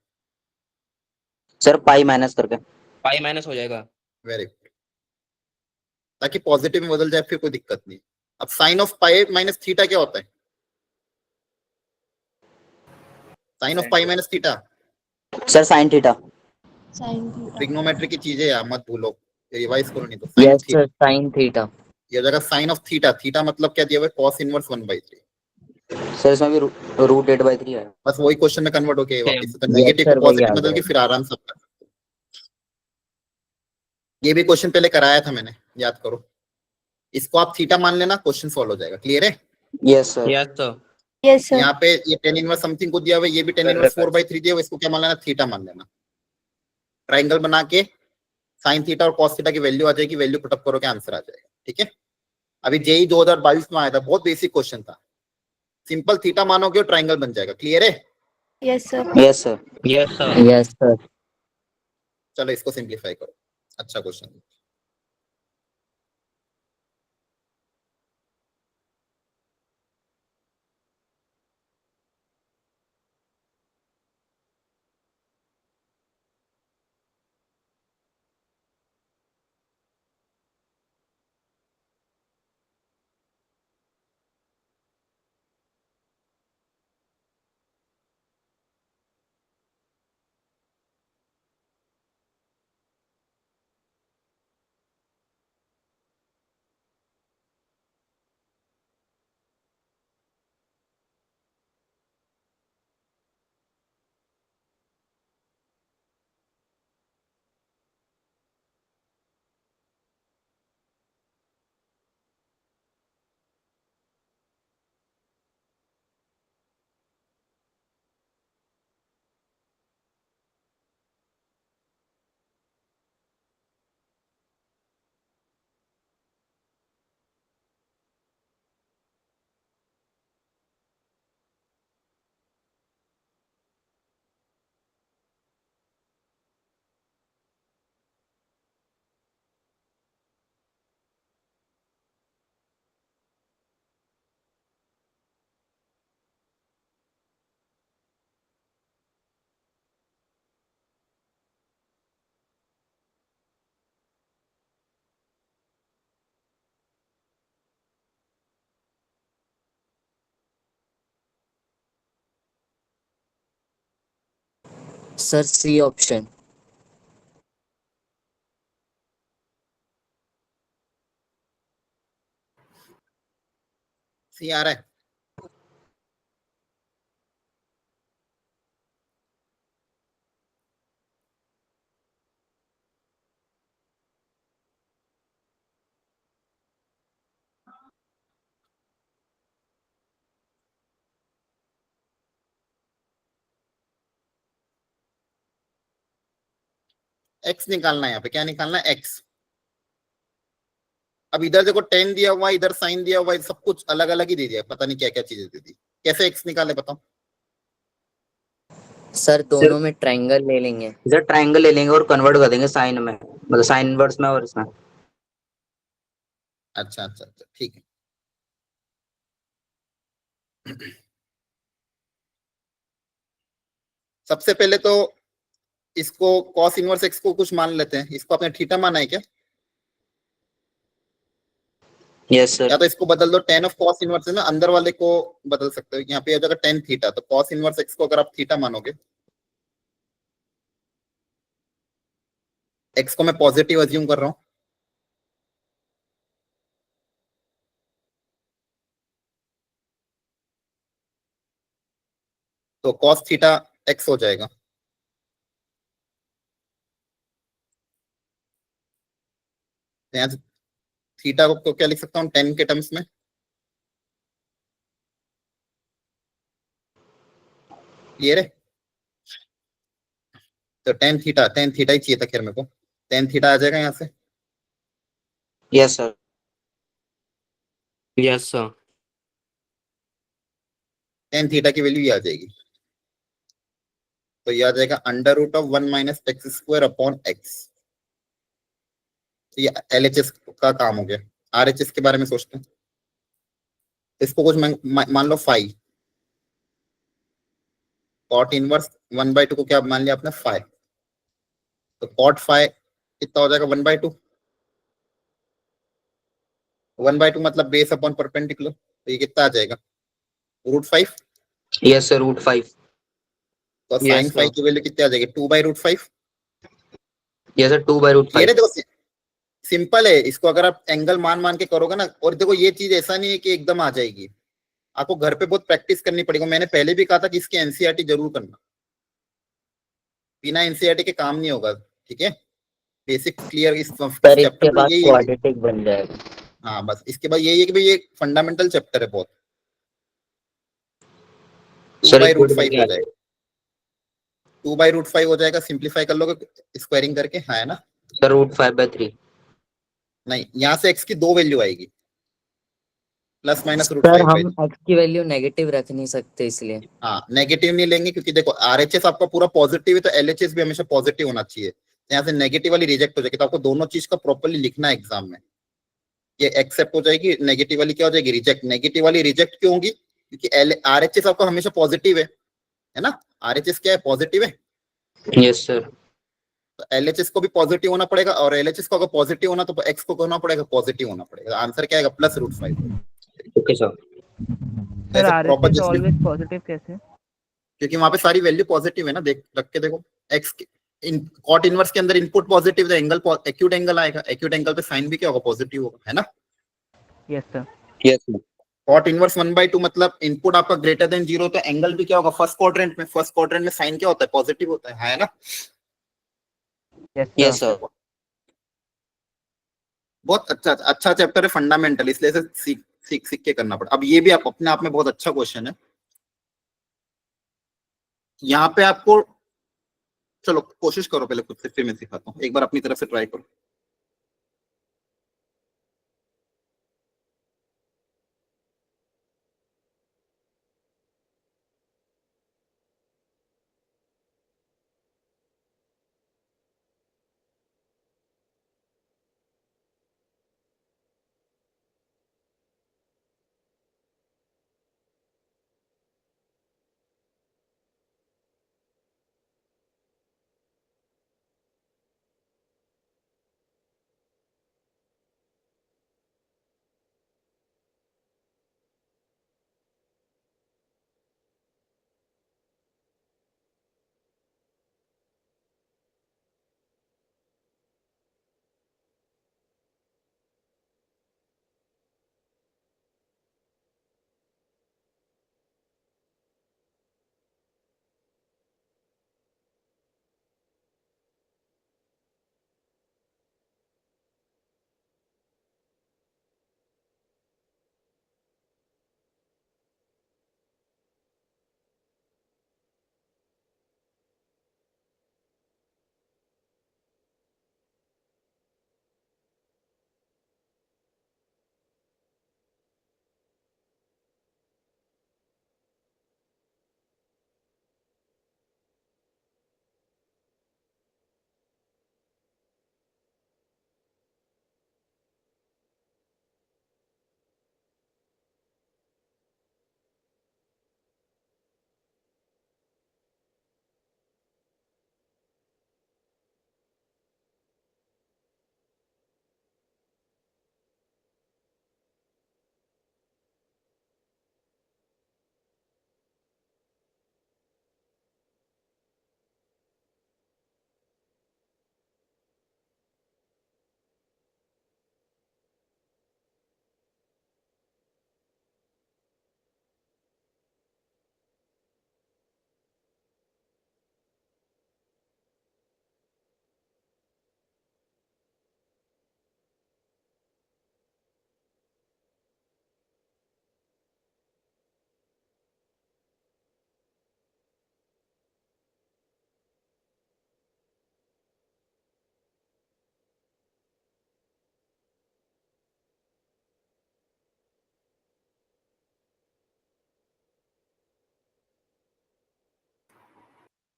सर पाई माइनस करके। पाई माइनस हो जाएगा। वेरी गुड, ताकि पॉजिटिव में बदल जाए, फिर कोई दिक्कत नहीं। अब sine of pi minus theta क्या होता है, sine of pi minus theta, sir sine theta. Trigonometry की चीजें यार मत भूलो, रिवाइज करो नहीं तो। Sine yes theta, sir, sine theta. ये जगह साइन ऑफ थीटा, थीटा मतलब क्या दिया हुआ है, कॉस इनवर्स 1/3। सर इसमें भी √8/3 है। बस वही क्वेश्चन में कन्वर्ट हो गया वापस, तो यस नेगेटिव को सर, वही पॉजिटिव आ बदल के जाएगा। फिर आराम से कर सकते हो। ये भी क्वेश्चन पहले कराया था मैंने, याद करो। इसको आप थीटा मान लेना, क्वेश्चन सॉल्व हो जाएगा। क्लियर है। Yes sir. Yes sir. Yes sir. यहाँ पे ये टेन इनवर्स समथिंग को दिया हुआ है, ये भी टेन इनवर्स 4/3 दिया हुआ है, इसको क्या मान लेना, थीटा मान लेना। ट्राइंगल बना के साइन थीटा और कॉस थीटा की वैल्यू आ जाएगी, वैल्यू पुटअप करो के आंसर आ जाएगा। ठीक है। अभी जेई 2022 में आया था, बहुत बेसिक क्वेश्चन था। सिंपल थीटा मानोगे और ट्राइंगल बन जाएगा। क्लियर है। Yes sir. Yes sir. Yes sir. Yes sir. चलो इसको सिंप्लीफाई करो, अच्छा question. Sir C option. C आ रहा है। एक्स निकालना है, यहाँ पे क्या निकालना है, एक्स। अब इधर देखो 10 दिया हुआ है, इधर साइन दिया हुआ है, सब कुछ अलग अलग ही दे दिया, पता नहीं क्या क्या चीजें दे दी। कैसे एक्स निकाले बताओ। सर दोनों में ट्रायंगल ले लेंगे। सर ट्राइंगल ले लेंगे और कन्वर्ट कर देंगे साइन में, मतलब साइन इनवर्स में और इसमें। अच्छा अच्छा अच्छा, ठीक है। सबसे पहले तो इसको कॉस इनवर्स एक्स को कुछ मान लेते हैं। इसको आपने थीटा माना है क्या, यस सर। या तो इसको बदल दो, टेन ऑफ कॉस इनवर्स है ना, अंदर वाले को बदल सकते हो। यहाँ पे अगर टेन थीटा, तो कॉस इनवर्स एक्स को अगर आप थीटा मानोगे, एक्स को मैं पॉजिटिव अज्यूम कर रहा हूँ, तो cos थीटा x हो जाएगा। तो यहाँ थीटा को क्या लिख सकता हूँ 10 के टर्म्स में? क्लियर है? तो टेन थीटा ही चाहिए था, खैर मेरे को टेन थीटा आ जाएगा यहाँ से। Yes sir. Yes, sir. Tan theta की वैल्यू ये आ जाएगी। तो ये आ जाएगा under root of 1 minus x square upon x. ये LHS का काम हो गया। RHS के बारे में सोचते हैं। इसको कुछ मान लो फाइव, कॉट इनवर्स 1/2 को क्या मान लिया आपने? फाइव। तो कॉट फाइव कितना हो जाएगा? 1/2। 1/2 मतलब बेस अपॉन परपेंडिकुलर, तो ये कितना आ जाएगा? √5। Yes sir, √5। तो Yes, साइन sir. फाइव की वैल्यू कितनी आ जाएगी? 2/√5। Yes sir, 2/√5। क्लियर है? देखो सिंपल है, इसको अगर आप एंगल मान मान के करोगे ना, और देखो ये चीज ऐसा नहीं है कि एकदम आ जाएगी, आपको घर पे बहुत प्रैक्टिस करनी पड़ेगी। मैंने पहले भी कहा था कि इसकी एनसीईआरटी जरूर करना, बिना एनसीईआरटी के काम नहीं होगा। ठीक है? बेसिक क्लियर इस सर चैप्टर इसके में बाद यही है कि क्वाड्रेटिक बन जाएगा। हाँ बस इसके बाद यही है कि भाई ये फंडामेंटल चैप्टर है बहुत। Two sir by root include five करके हो आ जाएगा। जाएगा। 2/√5 हो जाएगा, सिंप्लीफाई कर लोगे स्क्वायरिंग करके, हाँ है ना? सर √5/3। नहीं, यहाँ से x की दो वैल्यू आएगी, plus minus root sir five by. हम x की वैल्यू नेगेटिव रख नहीं सकते इसलिए। हाँ नेगेटिव नहीं लेंगे, क्योंकि देखो RHS आपका पूरा पॉजिटिव है, तो LHS भी हमेशा पॉजिटिव होना चाहिए। तो यहाँ से नेगेटिव वाली रिजेक्ट हो जाएगी, तो आपको दोनों चीज का प्रॉपर्ली लिखना है एग्जाम में। ये एक्सेप्ट हो जाएगी, नेगेटिव वाली क्या हो जाएगी? रिजेक्ट। नेगेटिव वाली रिजेक्ट क्यों होगी? क्योंकि RHS आपका हमेशा पॉजिटिव है ना? RHS क्या है? पॉजिटिव है। Yes sir. तो LHS को भी पॉजिटिव होना पड़ेगा, और LHS को अगर पॉजिटिव होना तो x को होना पड़ेगा पॉजिटिव होना पड़ेगा। आंसर क्या आएगा? +√5। Okay sir. सर ऐसे प्रॉपर RHS जिसमें, ऑलवेज पॉजिटिव कैसे? क्योंकि वहां पे सारी वैल्यू पॉजिटिव है ना, देख रख के देखो। एक्स इन कॉट इनवर्स के अंदर इनपुट पॉजिटिव है, एंगल एक्यूट एंगल आएगा, एक्यूट एंगल पे साइन भी क्या होगा? पॉजिटिव होगा, है ना? Yes sir. Yes sir. Cot inverse 1/2 मतलब इनपुट आपका ग्रेटर देन 0, तो एंगल भी क्या होगा? फर्स्ट क्वाड्रेंट में साइन क्या होता है? पॉजिटिव होता है ना? Yes yes sir. सर। बहुत अच्छा अच्छा चैप्टर है फंडामेंटल, इसलिए से सीख सीख सीख के करना पड़ा। अब ये भी आप अपने आप में बहुत अच्छा क्वेश्चन है। यहाँ पे आपको, चलो कोशिश करो पहले खुद से, फिर मैं सिखाता हूँ। एक बार अपनी तरफ से ट्राई करो।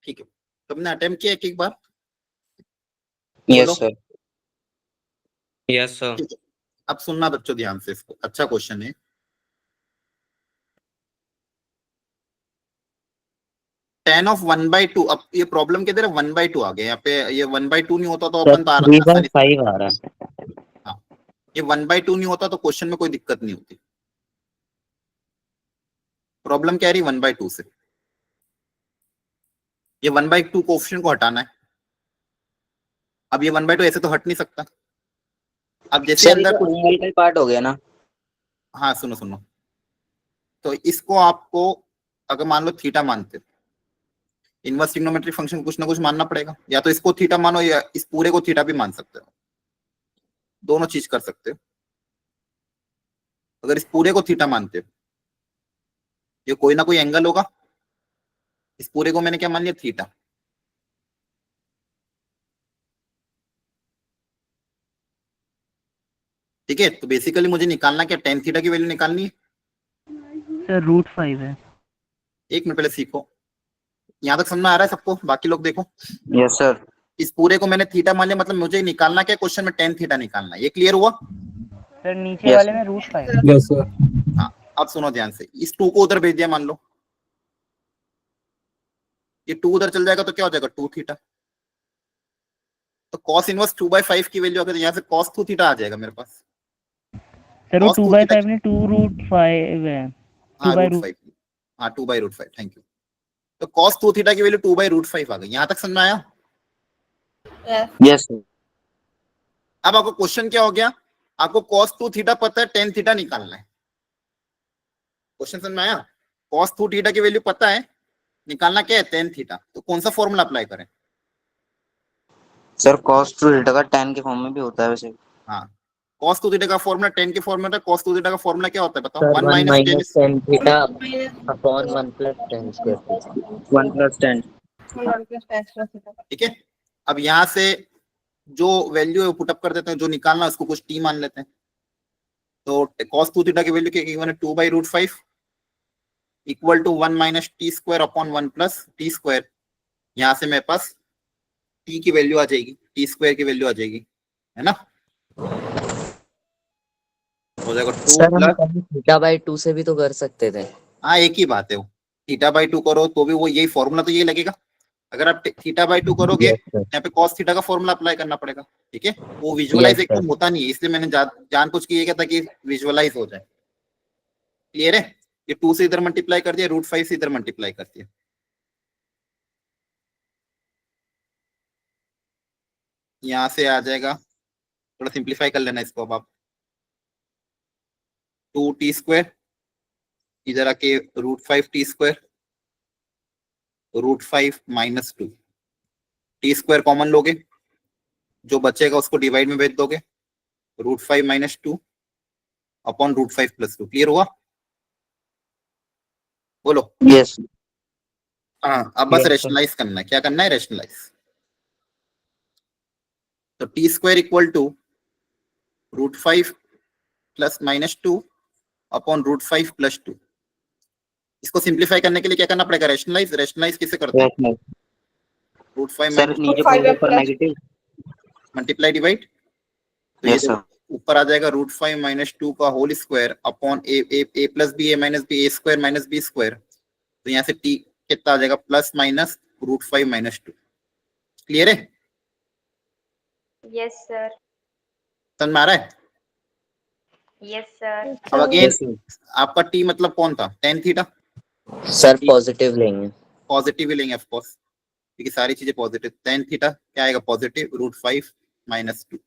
ठीक है, तुमने अटेम्प्ट किया एक बार? यस बोलो। सर। Yes sir. ठीक है, अब सुनना बच्चों ध्यान से, इसको अच्छा क्वेश्चन है। tan ऑफ 1/2, अब ये प्रॉब्लम किधर है, 1/2 आ गया यहाँ पे, ये 1/2 नहीं होता तो सर अपन तो 3/5 आ रहा है। हाँ, ये 1/2 नहीं होता तो क्वेश्चन में कोई दिक्कत नहीं होती। प्रॉब्लम क्या रही 1/2 से, ये 1/2 कोएफिशिएंट को हटाना है। अब ये 1/2 ऐसे तो हट नहीं सकता। अब जैसे सर ये अंदर तो कुछ, न्यूमेरिकल पार्ट हो गया ना। हाँ सुनो सुनो, तो इसको आपको अगर मान लो थीटा मानते हो, इनवर्स ट्रिग्नोमेट्रिक फंक्शन कुछ ना कुछ मानना पड़ेगा, या तो इसको थीटा मानो या इस पूरे को थीटा भी मान सकते हो, दोनों चीज कर सकते हो। अगर इस पूरे को थीटा मानते हो, ये कोई ना कोई एंगल होगा, इस पूरे को मैंने क्या मान लिया, थीटा। ठीक है, तो बेसिकली मुझे निकालना क्या, tan थीटा की वैल्यू निकालनी है। सर √5 है। एक मिनट पहले सीखो, यहाँ तक समझ में आ रहा है सबको, बाकी लोग देखो। Yes sir. इस पूरे को मैंने थीटा मान लिया, मतलब मुझे निकालना क्या, क्वेश्चन में tan थीटा निकालना है। ये क्लियर हुआ? सर नीचे Yes, वाले sir. में √5। Yes sir. हाँ, अब सुनो ध्यान से, इस 2 को उधर भेज दिया मान लो, ये 2 उधर चल जाएगा तो क्या हो जाएगा, 2 थीटा। तो cos इनवर्स 2/5 की वैल्यू अगर यहाँ से cos 2 थीटा आ जाएगा मेरे पास। सर वो cos 2 2/5 थीटा, नहीं 2√5 है। हाँ 2/5 √5, हाँ 2/√5, थैंक यू। तो cos 2 थीटा की वैल्यू 2/√5 आ गई। यहाँ तक समझ में आया? Yes sir. अब आपको क्वेश्चन क्या हो गया, आपको cos 2 थीटा पता है, tan थीटा निकालना है। क्वेश्चन समझ में आया? cos 2 थीटा की वैल्यू पता है, निकालना क्या है, tan थीटा। तो कौन सा फॉर्मूला अप्लाई करें? सर cos 2 थीटा का tan के फॉर्म में भी होता है वैसे। हाँ, cos 2 थीटा का फॉर्मूला tan के फॉर्मूला, cos 2 थीटा का फॉर्मूला क्या होता है बताओ, sir 1 1 minus tan। Minus tan theta upon 1 plus tan square. 1 plus tan। ठीक है, अब यहाँ से जो वैल्यू है वो पुटअप कर देते हैं, जो निकालना है उसको कुछ t मान लेते हैं। तो cos 2 थीटा की वैल्यू क्या गिवन है, 2/√5 equal to 1 minus T square upon 1 plus T square. यहाँ से मेरे पास t की वैल्यू आ जाएगी, टी स्क्वायर की वैल्यू आ जाएगी, है ना, हो जाएगा 2 सर हम प्लस, थीटा/2 से भी तो कर सकते थे। हाँ एक ही बात है, वो थीटा/2 करो तो भी वो यही फॉर्मूला तो यही लगेगा। अगर आप थीटा/2 करोगे, यस सर। यहाँ पे cos थीटा का फॉर्मूला अप्लाई करना पड़ेगा। ठीक है, वो विजुअलाइज यस सर। एकदम होता नहीं है, इसलिए मैंने जानबूझ के ये किया था कि विजुअलाइज हो जाए। क्लियर है? ये 2 से इधर मल्टीप्लाई कर दिया, √5 से इधर मल्टीप्लाई कर दिया। यहाँ से आ जाएगा, थोड़ा सिंप्लीफाई कर लेना इसको। अब आप 2t², इधर आके √5t², √5 माइनस 2, t² कॉमन लोगे, जो बचेगा उसको डिवाइड में भेज दोगे, √5 माइनस 2 अपॉन √5 प्लस 2। क्लियर हुआ? बोलो। यस। हाँ, अब बस Yes, sir. रेशनलाइज करना है। क्या करना है, रेशनलाइज। तो t² equal to √5 plus minus 2 upon √5 plus 2। इसको सिंप्लीफाई करने के लिए क्या करना पड़ेगा, रेशनलाइज। रेशनलाइज किसे करते हैं, यस √5 सर माइनस नीचे पूरे पर नेगेटिव। मल्टीप्लाई डिवाइड, तो ये यस सर। ऊपर आ जाएगा √5 माइनस 2 का whole square upon A plus B, A minus B, a² minus b²। तो यहाँ से t कितना आ जाएगा, प्लस माइनस √5 माइनस 2। क्लियर है? Yes sir. समझ में आ रहा है? Yes sir. अब अगेन यस सर। आपका t मतलब कौन था, tan थीटा। सर पॉजिटिव लेंगे। पॉजिटिव ही लेंगे ऑफ कोर्स, क्योंकि सारी चीजें पॉजिटिव। tan थीटा क्या आएगा, पॉजिटिव √5 माइनस 2।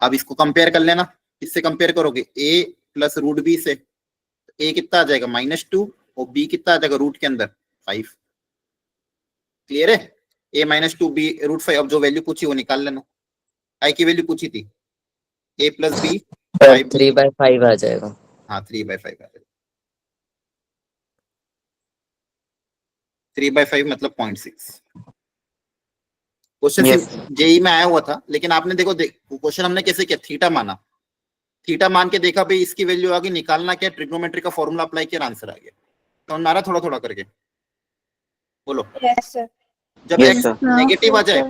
अब इसको कंपेयर कर लेना, किससे कंपेयर करोगे, a प्लस √b से। a कितना आ जाएगा, -2, और b कितना आ जाएगा, रूट के अंदर 5। क्लियर है? a -2 b √5। अब जो वैल्यू पूछी वो निकाल लेना, i की वैल्यू पूछी थी, a प्लस b 5। 3/5 आ जाएगा। हाँ 3/5 आ जाएगा। 3/5 मतलब 0.6। Question Yes. जेई में आया हुआ था, लेकिन आपने देखो क्वेश्चन हमने कैसे किया, थीटा माना, थीटा मान के देखा भाई इसकी वैल्यू आ गई, निकालना क्या, ट्रिग्नोमेट्री का फॉर्मूला अप्लाई किया, आंसर आ गया। तो हमारा थोड़ा थोड़ा करके बोलो। Yes, sir. जब Yes, एक्स sir. नेगेटिव आ जाए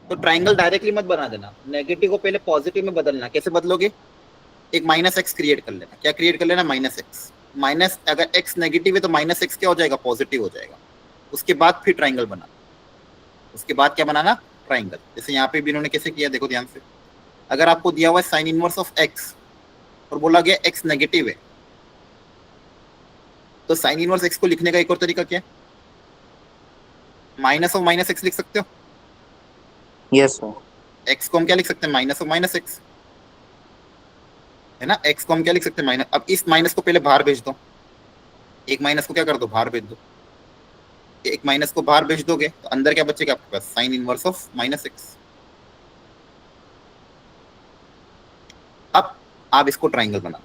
तो ट्राइंगल डायरेक्टली मत बना देना, नेगेटिव को पहले पॉजिटिव में बदलना। कैसे बदलोगे? एक माइनस एक्स क्रिएट कर लेना। क्या क्रिएट कर लेना? Minus x. माइनस, अगर एक्स नेगेटिव है तो माइनस एक्स क्या हो जाएगा? पॉजिटिव हो जाएगा। उसके बाद फिर ट्राइंगल बनाना। उसके बाद क्या बनाना? ट्राइंगल। जैसे यहाँ पे भी इन्होंने कैसे किया, देखो ध्यान से। अगर आपको दिया हुआ है साइन इनवर्स ऑफ एक्स और बोला गया एक्स नेगेटिव है, तो साइन इनवर्स एक्स को लिखने का एक और तरीका क्या है? माइनस ऑफ माइनस एक्स लिख सकते हो। Yes, sir. एक्स को हम क्या लिख सकते हैं? माइनस ऑफ माइनस एक्स, है ना। एक्स को हम क्या लिख सकते हैं? माइनस। अब इस माइनस को पहले बाहर भेज दो, एक माइनस को क्या कर दो? बाहर भेज दो। एक माइनस को बाहर भेज दोगे तो अंदर क्या बचेगा आपके पास? Sine inverse of minus X. अब आप इसको ट्राइंगल बनाओ,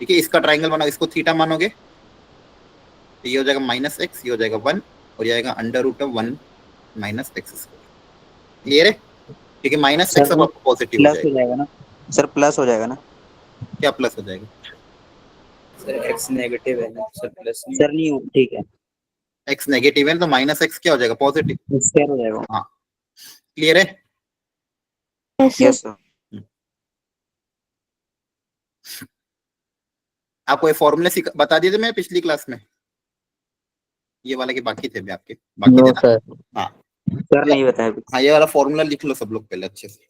ठीक है। इसका ट्राइंगल बनाओ, इसको थीटा मानोगे तो ये हो जाएगा माइनस एक्स, ये हो जाएगा 1 और ये आएगा under root of 1 minus x square. Clear है? ठीक है। माइनस सर एक्स अब वो आपको पॉजिटिव हो प्लस हो जाएगा। जाएगा ना? सर प्लस हो जाएगा ना? क्या प्लस हो जाएगा? सर एक्स नेगेटिव है ना, सर प्लस नहीं। सर नहीं, ठीक है, एक्स नेगेटिव है तो माइनस एक्स क्या हो जाएगा? पॉजिटिव। स्क्वायर हो जाएगा। हाँ, क्लियर है? Yes sir. आपको ये फॉर्मूले बता दिए थे मैं पिछली क्लास में, ये वाले के बाकी थे भी आपके, बाकी थे नो ना। सर। हाँ, सर नहीं बताया कुछ। हाँ, ये वाला फॉर्मूला लिख लो सब लोग पहले अच्छे से।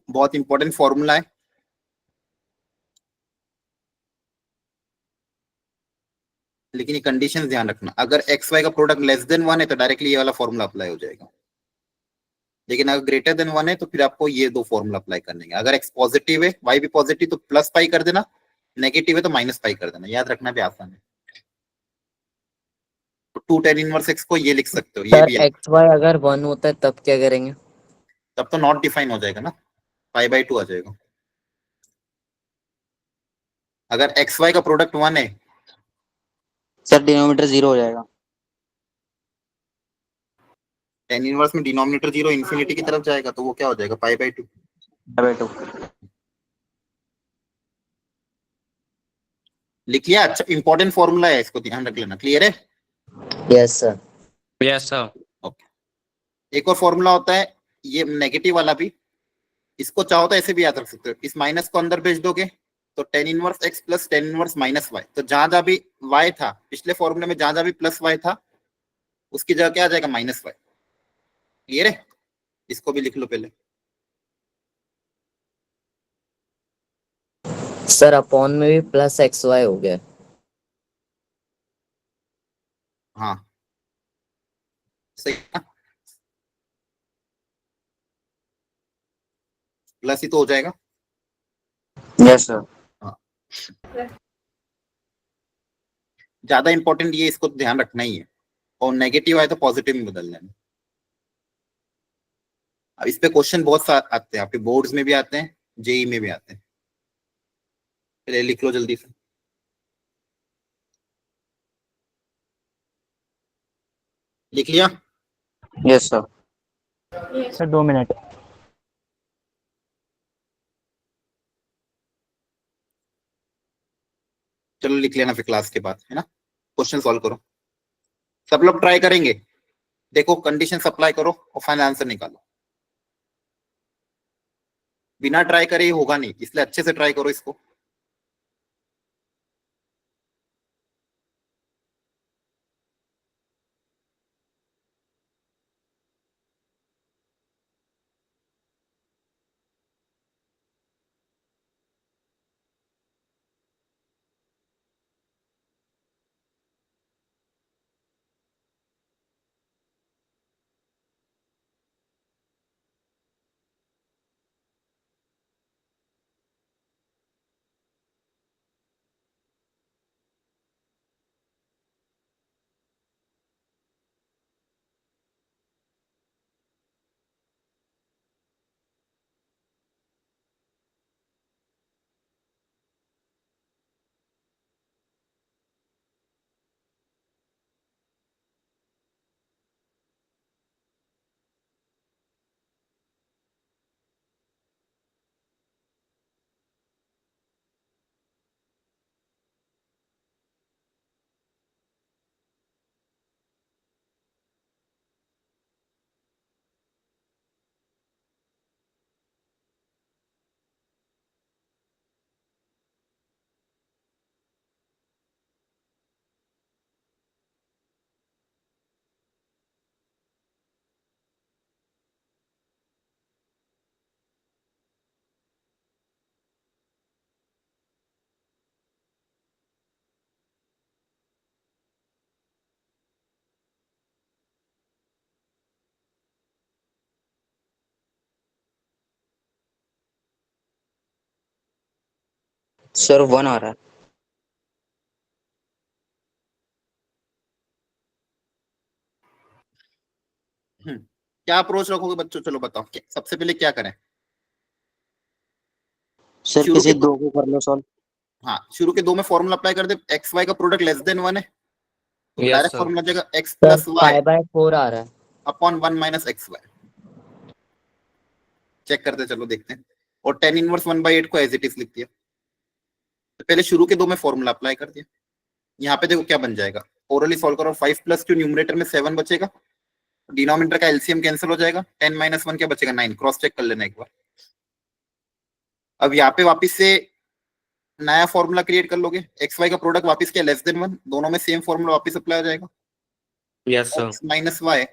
बहुत इंपॉर्टेंट फॉर्मूला है, लेकिन ये कंडीशन ध्यान रखना। अगर एक्स वाई का प्रोडक्ट लेस देन 1 है तो डायरेक्टली ये वाला फॉर्मूला अप्लाई हो जाएगा, लेकिन अगर ग्रेटर देन 1 है तो फिर आपको ये दो फॉर्मूला अप्लाई करने हैं। अगर एक्स पॉजिटिव है, वाई भी पॉजिटिव, तो प्लस पाई कर देना, नेगेटिव है तो माइनस पाई कर देना। याद रखना भी आसान है। तो 2 tan इनवर्स एक्स को ये लिख सकते हो, ये सर भी है। एक्स वाई अगर 1 होता है तब क्या करेंगे? तब तो नॉट डिफाइन हो जाएगा ना, पाई बाई 2 आ जाएगा। अगर एक्स वाई का प्रोडक्ट 1 है, सर डिनोमीटर 0 हो जाएगा। tan इनवर्स में डिनोमिनेटर 0 इन्फिनिटी की तरफ जाएगा, तो वो क्या हो जाएगा? Pi by 2। बाय 2। लिख लिया? अच्छा, इंपॉर्टेंट फॉर्मूला है, इसको ध्यान रख लेना। क्लियर है? Yes sir. Yes, sir. Okay. एक और फॉर्मूला होता है ये नेगेटिव वाला भी, इसको चाहो तो ऐसे भी याद रख सकते हो। इस माइनस को अंदर भेज दोगे तो tan inverse x plus tan inverse minus y. तो जहां जहां भी वाई था पिछले फॉर्मूले में, जहां जहां भी प्लस वाई था उसकी जगह क्या आ जाएगा? Minus Y. क्लियर है? इसको भी लिख लो पहले। सर अपॉन में भी प्लस एक्स वाई हो गया। हाँ, सही है ना? प्लस ही तो हो जाएगा। Yes sir. हाँ, ज्यादा इंपॉर्टेंट ये, इसको ध्यान रखना ही है। और नेगेटिव आए तो पॉजिटिव में बदलना है। अब इस पे क्वेश्चन बहुत सारे आते हैं, आपके बोर्ड्स में भी आते हैं, जेई में भी आते हैं। पहले लिख लो जल्दी से। लिख लिया? Yes sir. Sir 2 minute. चलो लिख लेना फिर क्लास के बाद, है ना। क्वेश्चन सॉल्व करो, सब लोग ट्राई करेंगे। देखो कंडीशन अप्लाई करो और फाइनल आंसर निकालो। बिना ट्राई करे ही होगा नहीं, इसलिए अच्छे से ट्राई करो इसको। सर 1 आ रहा है। क्या अप्रोच रखोगे बच्चों, चलो बताओ सबसे पहले क्या करें। सर शुरू किसी के दो को कर लो सॉल्व। हाँ, शुरू के दो में फॉर्मूला अप्लाई कर दे, एक्स वाई का प्रोडक्ट लेस देन 1 है तो Yes, डायरेक्ट sir. फॉर्मूला जाएगा एक्स सर प्लस वाई 5/4 आ रहा है। Upon 1 minus x y. Check करते चलो देखते हैं। और टेन इनवर्स 1/8 को एज इट इज लिख दिया। तो पहले शुरू के दो में फॉर्मूला अप्लाई कर दिया। यहाँ पे देखो क्या बन जाएगा, ओरली सॉल्व करो, 5 प्लस 2 न्यूमरेटर में 7 बचेगा, डिनोमिनेटर का एलसीएम कैंसिल हो जाएगा, 10 माइनस 1 क्या बचेगा 9, क्रॉस चेक कर लेना एक बार। अब यहाँ पे वापस से नया फॉर्मूला क्रिएट कर लोगे, एक्स वाई का प्रोडक्ट वापस क्या लेस देन 1, दोनों में सेम फॉर्मूला वापस अप्लाई हो जाएगा, Yes, sir. X minus y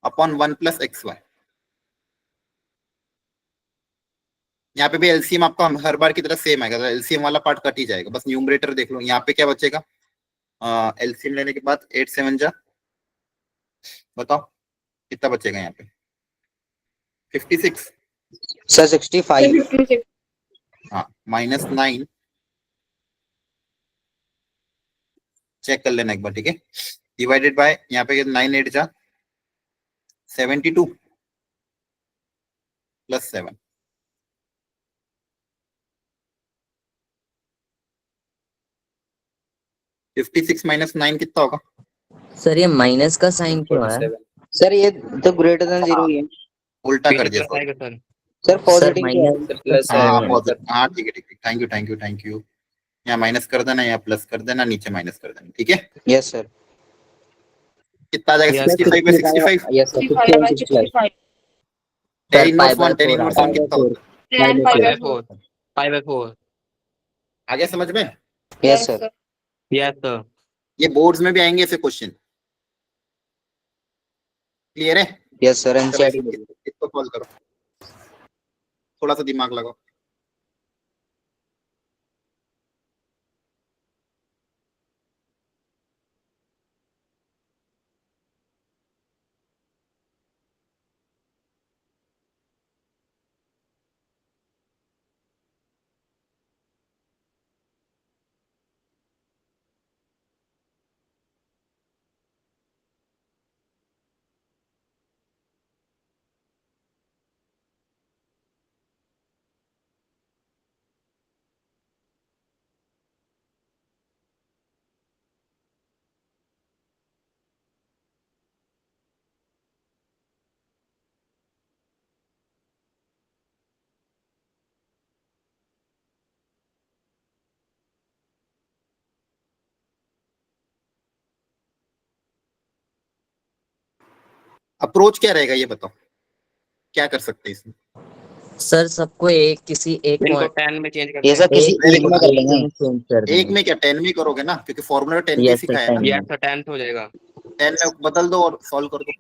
upon 1 plus x y. यहाँ पे भी एलसीएम आपका हर बार की तरह सेम आएगा, तो एलसीएम वाला पार्ट कट ही जाएगा, बस न्यूमरेटर देख लो। यहाँ पे क्या बचेगा, एलसीएम लेने के बाद 8 7 जा, बताओ कितना बचेगा यहाँ पे, 56। सर 65। हाँ, माइनस 9, चेक कर लेना एक बार, ठीक है। डिवाइडेड बाय यहाँ पे 9 8 जा 72 प्लस 7, फिफ्टी सिक्स माइनस 9 कितना होगा, सर ये माइनस का साइन क्यों है? सर ये तो ग्रेटर देन 0 ही है। उल्टा कर Plus दिया आएगा सर. सर सर पॉजिटिव क्या है? माइनस हाँ positive, हाँ ठीक है ठीक है, thank you thank you thank you. यहाँ माइनस कर देना, यहाँ प्लस कर देना, नीचे माइनस कर देना, ठीक है। Yes sir. कितना आ जाएगा, Yes, 65 by 65, yes sir 65। Tan inverse 1, tan inverse 1 कितना होता है, 5/4. 5/4. आगे समझ में। Yes sir. Yes, sir. ये बोर्ड्स में भी आएंगे ऐसे क्वेश्चन, क्लियर है। यस सर चलो एनसीईआरटी। इसको सॉल्व करो, थोड़ा सा दिमाग लगाओ। अप्रोच क्या रहेगा ये बताओ, क्या कर सकते हैं इसमें। सर सबको एक किसी एक इनको को 10 में चेंज करते ये हैं. सब किसी Very एक good. में कर लेंगे। चेंज कर एक देंगे। में क्या 10 में करोगे ना, क्योंकि फॉर्मूला 10 भी Yes, sir, सिखाया है ना, 10 Yes, sir. 10th हो जाएगा. 10 में बदल दो और सॉल्व कर दो,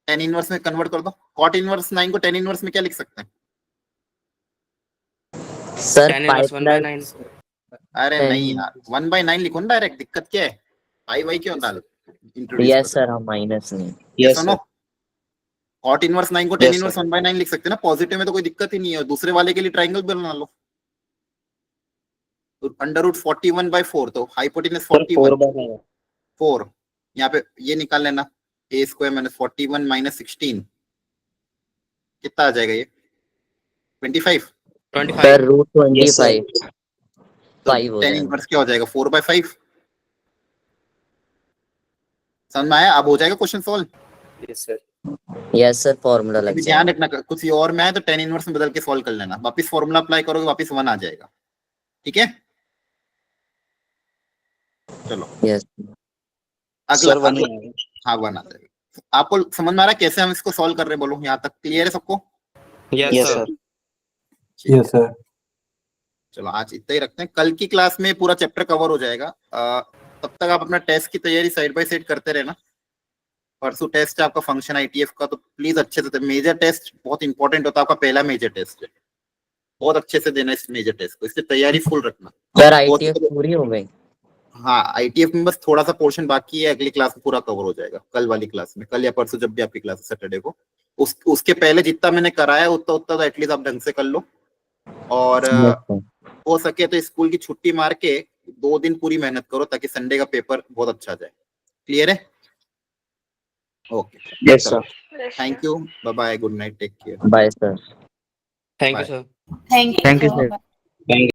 10 इनवर्स में कन्वर्ट कर दो। कॉट इनवर्स 9 को 10 इनवर्स में क्या लिख सकते हैं, सर 10 5 inverse 1/9. अरे 10 नहीं यार 1/9 लिखो ना डायरेक्ट, दिक्कत क्या है, आई वाई क्यों डालो, इंट्रोड्यूस यस सर हम माइनस नहीं। यस सुनो। सर। कॉट इनवर्स 9 को 10 Yes, इनवर्स sir. 1/9 लिख सकते हैं ना, पॉजिटिव में तो कोई दिक्कत ही नहीं है, दूसरे वाले के लिए ट्रायंगल बना लो, तो अंडर रूट 41/4, तो हाइपोटेनस सर 41 4/9। 4, यहाँ पे ये निकाल लेना, ए स्क्वायर माइनस 41 माइनस 16 कितना आ जाएगा ये 25। 25. Sir root Yes, sir. 25 तो 5 हो 10 जाएगा। इनवर्स क्या हो जाएगा 4/5। समझ में आया, अब हो जाएगा question solve. Yes sir. Yes sir formula लग अभी ध्यान जाएगा। रखना, कुछ और में है तो 10 इनवर्स में बदल के सॉल्व कर लेना, वापस फॉर्मूला अप्लाई करोगे वापस 1 आ जाएगा, ठीक है। चलो यस अगला सर 1 ही अगला, आएगा। हाँ 1 आ जाएगा। आपको समझ में आ रहा है कैसे हम इसको सॉल्व कर रहे हैं, बोलो यहाँ तक क्लियर है सबको। Yes, yes sir. Sir. Yes sir. चलो आज इतना ही रखते हैं, कल की क्लास में पूरा चैप्टर कवर हो जाएगा। तब तक आप अपना टेस्ट की तैयारी साइड बाय साइड करते रहना। परसों टेस्ट है आपका फंक्शन आईटीएफ का, तो प्लीज अच्छे से, मेजर टेस्ट बहुत इंपॉर्टेंट होता है, आपका पहला मेजर टेस्ट है, बहुत अच्छे से देना इस मेजर टेस्ट को, इसकी तैयारी फुल रखना। सर आईटीएफ पूरी हो गई। हाँ आईटीएफ में बस थोड़ा सा पोर्शन बाकी है, अगली क्लास में पूरा कवर हो जाएगा, कल वाली क्लास में, कल या परसों जब भी आपकी क्लास है सैटरडे को। उसके पहले जितना मैंने कराया उतना उतना तो एटलीस्ट आप ढंग से कर लो, और Yes, sir. हो सके तो स्कूल की छुट्टी मार के 2 दिन पूरी मेहनत करो ताकि संडे का पेपर बहुत अच्छा जाए। क्लियर है? Okay, Yes, sir. Thank you, bye bye, good night, take care. Bye, sir. Thank you, Bye. sir. Thank Thank you, you. sir. Thank you.